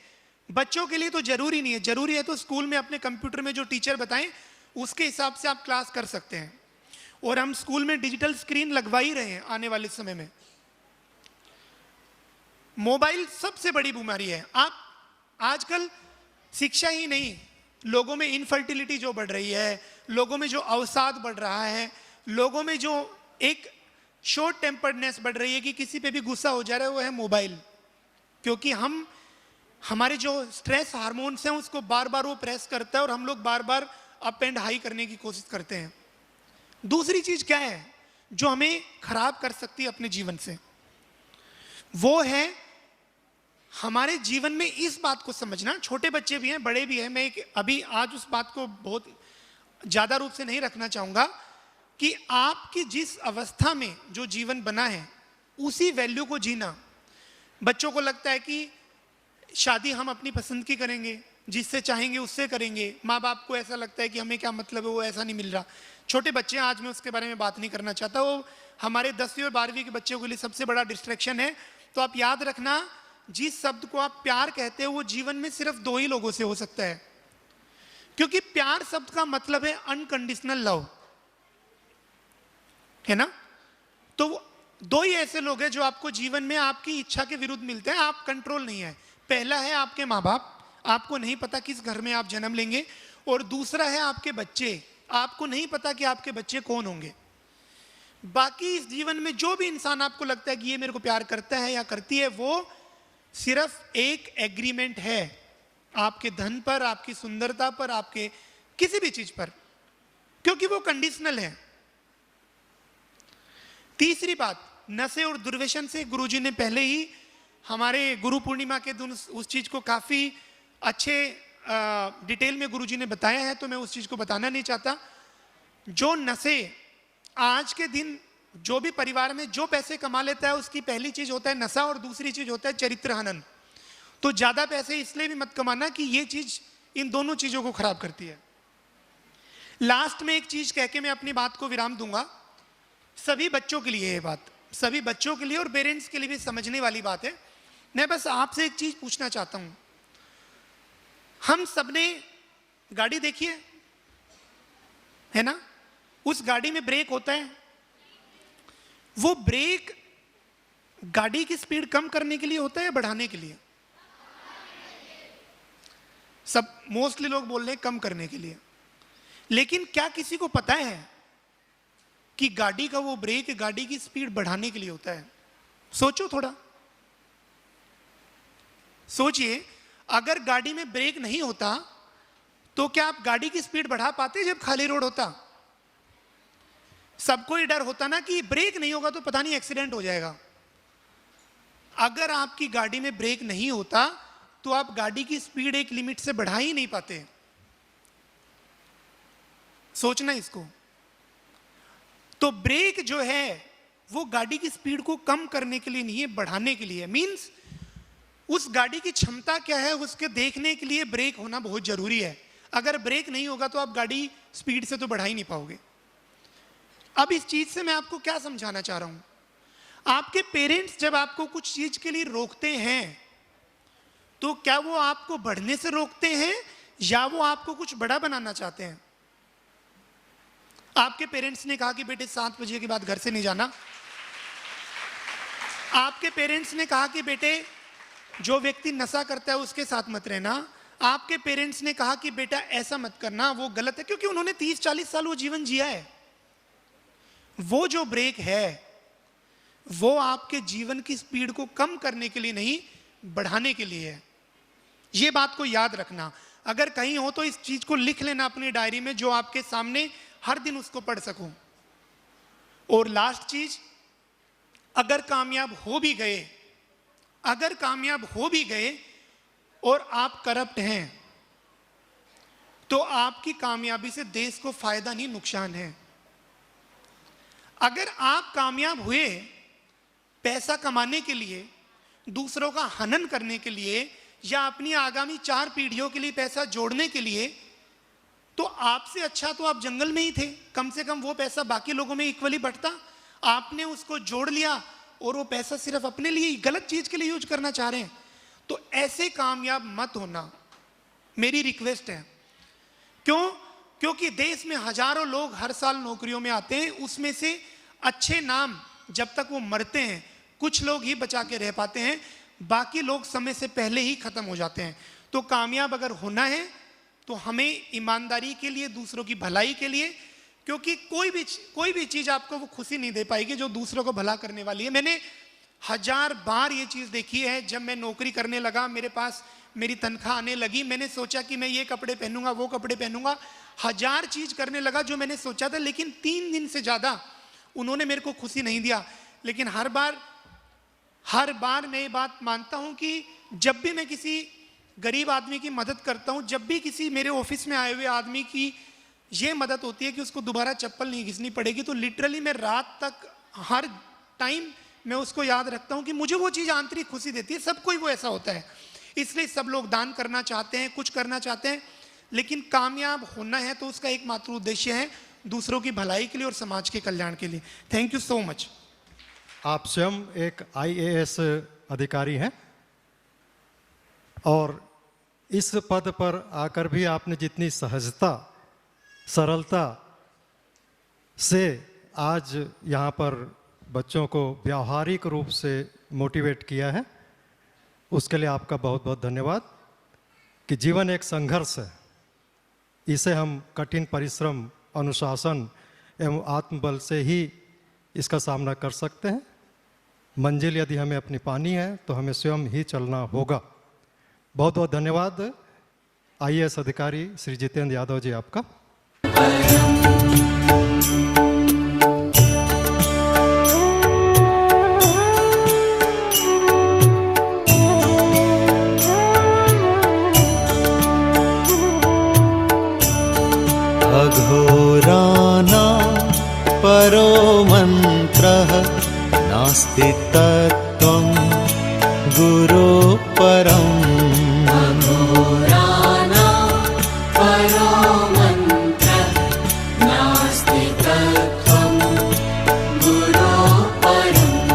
बच्चों के लिए तो जरूरी नहीं है, जरूरी है तो स्कूल में अपने कंप्यूटर में जो टीचर बताएं उसके हिसाब से आप क्लास कर सकते हैं। और हम स्कूल में डिजिटल स्क्रीन लगवा ही रहे हैं आने वाले समय में। मोबाइल सबसे बड़ी बीमारी है। आप आजकल शिक्षा ही नहीं, लोगों में इनफर्टिलिटी जो बढ़ रही है, लोगों में जो अवसाद बढ़ रहा है, लोगों में जो एक शॉर्ट टेम्पर्डनेस बढ़ रही है कि किसी पे भी गुस्सा हो जा रहा है, वो है मोबाइल। क्योंकि हमारे जो स्ट्रेस हार्मोन्स हैं उसको बार बार वो प्रेस करता है और हम लोग बार बार अप एंड हाई करने की कोशिश करते हैं। दूसरी चीज क्या है जो हमें खराब कर सकती है अपने जीवन से, वो है हमारे जीवन में इस बात को समझना। छोटे बच्चे भी हैं, बड़े भी हैं, मैं अभी आज उस बात को बहुत ज्यादा रूप से नहीं रखना चाहूंगा कि आपकी जिस अवस्था में जो जीवन बना है उसी वैल्यू को जीना। बच्चों को लगता है कि शादी हम अपनी पसंद की करेंगे, जिससे चाहेंगे उससे करेंगे। माँ बाप को ऐसा लगता है कि हमें क्या मतलब है, वो ऐसा नहीं मिल रहा। छोटे बच्चे हैं, आज मैं उसके बारे में बात नहीं करना चाहता, वो हमारे 10वीं और 12वीं के बच्चों के लिए सबसे बड़ा डिस्ट्रैक्शन है। तो आप याद रखना, जिस शब्द को आप प्यार कहते हो वो जीवन में सिर्फ 2 ही लोगों से हो सकता है, क्योंकि प्यार शब्द का मतलब है अनकंडीशनल लव, है ना। तो 2 ही ऐसे लोग हैं जो आपको जीवन में आपकी इच्छा के विरुद्ध मिलते हैं, आप कंट्रोल नहीं है। पहला है आपके माँ बाप, आपको नहीं पता किस घर में आप जन्म लेंगे, और दूसरा है आपके बच्चे, आपको नहीं पता कि आपके बच्चे कौन होंगे। बाकी इस जीवन में जो भी इंसान आपको लगता है कि ये मेरे को प्यार करता है या करती है, वो सिर्फ एक एग्रीमेंट है आपके धन पर, आपकी सुंदरता पर, आपके किसी भी चीज पर, क्योंकि वो कंडीशनल है। तीसरी बात, नशे और दुर्व्यसन से गुरुजी ने पहले ही हमारे गुरु पूर्णिमा के दिन उस चीज को काफी अच्छे डिटेल में गुरुजी ने बताया है, तो मैं उस चीज को बताना नहीं चाहता। जो नशे आज के दिन जो भी परिवार में जो पैसे कमा लेता है उसकी पहली चीज होता है नशा और दूसरी चीज होता है चरित्र हनन। तो ज्यादा पैसे इसलिए भी मत कमाना कि ये चीज इन दोनों चीजों को खराब करती है। लास्ट में एक चीज कह के मैं अपनी बात को विराम दूंगा। सभी बच्चों के लिए ये बात, सभी बच्चों के लिए और पेरेंट्स के लिए भी समझने वाली बात है। मैं बस आपसे एक चीज पूछना चाहता हूं, हम सबने गाड़ी देखी है ना? उस गाड़ी में ब्रेक होता है। वो ब्रेक गाड़ी की स्पीड कम करने के लिए होता है या बढ़ाने के लिए? सब मोस्टली लोग बोल रहे हैं कम करने के लिए। लेकिन क्या किसी को पता है कि गाड़ी का वो ब्रेक गाड़ी की स्पीड बढ़ाने के लिए होता है? सोचो थोड़ा, सोचिए, अगर गाड़ी में ब्रेक नहीं होता तो क्या आप गाड़ी की स्पीड बढ़ा पाते जब खाली रोड होता? सबको ही डर होता ना कि ब्रेक नहीं होगा तो पता नहीं एक्सीडेंट हो जाएगा। अगर आपकी गाड़ी में ब्रेक नहीं होता तो आप गाड़ी की स्पीड एक लिमिट से बढ़ा ही नहीं पाते। सोचना इसको। तो ब्रेक जो है वो गाड़ी की स्पीड को कम करने के लिए नहीं है, बढ़ाने के लिए। मींस उस गाड़ी की क्षमता क्या है उसके देखने के लिए ब्रेक होना बहुत जरूरी है। अगर ब्रेक नहीं होगा तो आप गाड़ी स्पीड से तो बढ़ा ही नहीं पाओगे। अब इस चीज से मैं आपको क्या समझाना चाह रहा हूं, आपके पेरेंट्स जब आपको कुछ चीज के लिए रोकते हैं तो क्या वो आपको बढ़ने से रोकते हैं या वो आपको कुछ बड़ा बनाना चाहते हैं? आपके पेरेंट्स ने कहा कि बेटे 7 बजे के बाद घर से नहीं जाना। आपके पेरेंट्स ने कहा कि बेटे जो व्यक्ति नशा करता है उसके साथ मत रहना। आपके पेरेंट्स ने कहा कि बेटा ऐसा मत करना, वो गलत है, क्योंकि उन्होंने 30-40 साल वो जीवन जिया है। वो जो ब्रेक है वो आपके जीवन की स्पीड को कम करने के लिए नहीं, बढ़ाने के लिए है। ये बात को याद रखना। अगर कहीं हो तो इस चीज को लिख लेना अपनी डायरी में, जो आपके सामने हर दिन उसको पढ़ सकूं। और लास्ट चीज, अगर कामयाब हो भी गए, अगर कामयाब हो भी गए और आप करप्ट हैं तो आपकी कामयाबी से देश को फायदा नहीं, नुकसान है। अगर आप कामयाब हुए पैसा कमाने के लिए, दूसरों का हनन करने के लिए या अपनी आगामी 4 पीढ़ियों के लिए पैसा जोड़ने के लिए, तो आपसे अच्छा तो आप जंगल में ही थे। कम से कम वो पैसा बाकी लोगों में इक्वली बंटता। आपने उसको जोड़ लिया और वो पैसा सिर्फ अपने लिए गलत चीज के लिए यूज करना चाह रहे हैं। तो ऐसे कामयाब मत होना, मेरी रिक्वेस्ट है। क्यों? क्योंकि देश में हजारों लोग हर साल नौकरियों में आते हैं, उसमें से अच्छे नाम जब तक वो मरते हैं कुछ लोग ही बचा के रह पाते हैं, बाकी लोग समय से पहले ही खत्म हो जाते हैं। तो कामयाब अगर होना है तो हमें ईमानदारी के लिए, दूसरों की भलाई के लिए, क्योंकि कोई भी चीज आपको वो खुशी नहीं दे पाएगी जो दूसरों को भला करने वाली है। मैंने 1000 बार ये चीज देखी है। जब मैं नौकरी करने लगा, मेरे पास मेरी तनख्वाह आने लगी, मैंने सोचा कि मैं ये कपड़े पहनूंगा, वो कपड़े पहनूंगा, 1000 चीज करने लगा जो मैंने सोचा था। लेकिन 3 दिन से ज्यादा उन्होंने मेरे को खुशी नहीं दिया। लेकिन हर बार मैं ये बात मानता हूं कि जब भी मैं किसी गरीब आदमी की मदद करता हूं, जब भी किसी मेरे ऑफिस में आए हुए आदमी की ये मदद होती है कि उसको दोबारा चप्पल नहीं घिसनी पड़ेगी, तो लिटरली मैं रात तक हर टाइम मैं उसको याद रखता हूं कि मुझे वो चीज़ आंतरिक खुशी देती है। सबको ही वो ऐसा होता है। इसलिए सब लोग दान करना चाहते हैं, कुछ करना चाहते हैं, लेकिन कामयाब होना है तो उसका एकमात्र उद्देश्य है दूसरों की भलाई के लिए और समाज के कल्याण के लिए। Thank you so much. आप स्वयं एक IAS अधिकारी हैं और इस पद पर आकर भी आपने जितनी सहजता, सरलता से आज यहाँ पर बच्चों को व्यावहारिक रूप से मोटिवेट किया है, उसके लिए आपका बहुत बहुत धन्यवाद। कि जीवन एक संघर्ष है, इसे हम कठिन परिश्रम, अनुशासन एवं आत्मबल से ही इसका सामना कर सकते हैं। मंजिल यदि हमें अपनी पानी है तो हमें स्वयं ही चलना होगा। बहुत बहुत धन्यवाद IAS अधिकारी श्री जितेंद्र यादव जी आपका। अघोराणां परो मन्त्रः नास्ति तत्त्वं गुरो परम्। अघोराणां परो मन्त्रः नास्ति तत्त्वं गुरो परम्।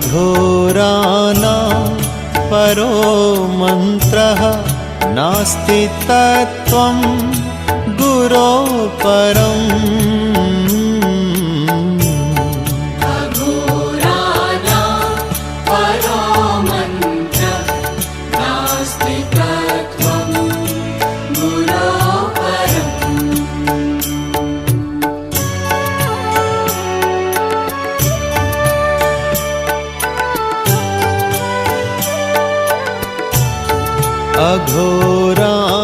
अघोराणां परो मन्त्रः नास्ति तत्त्वं गुरो परम् अघोराणां परो मन्त्रः नास्ति तत्त्वं गुरो परम् अघोराणां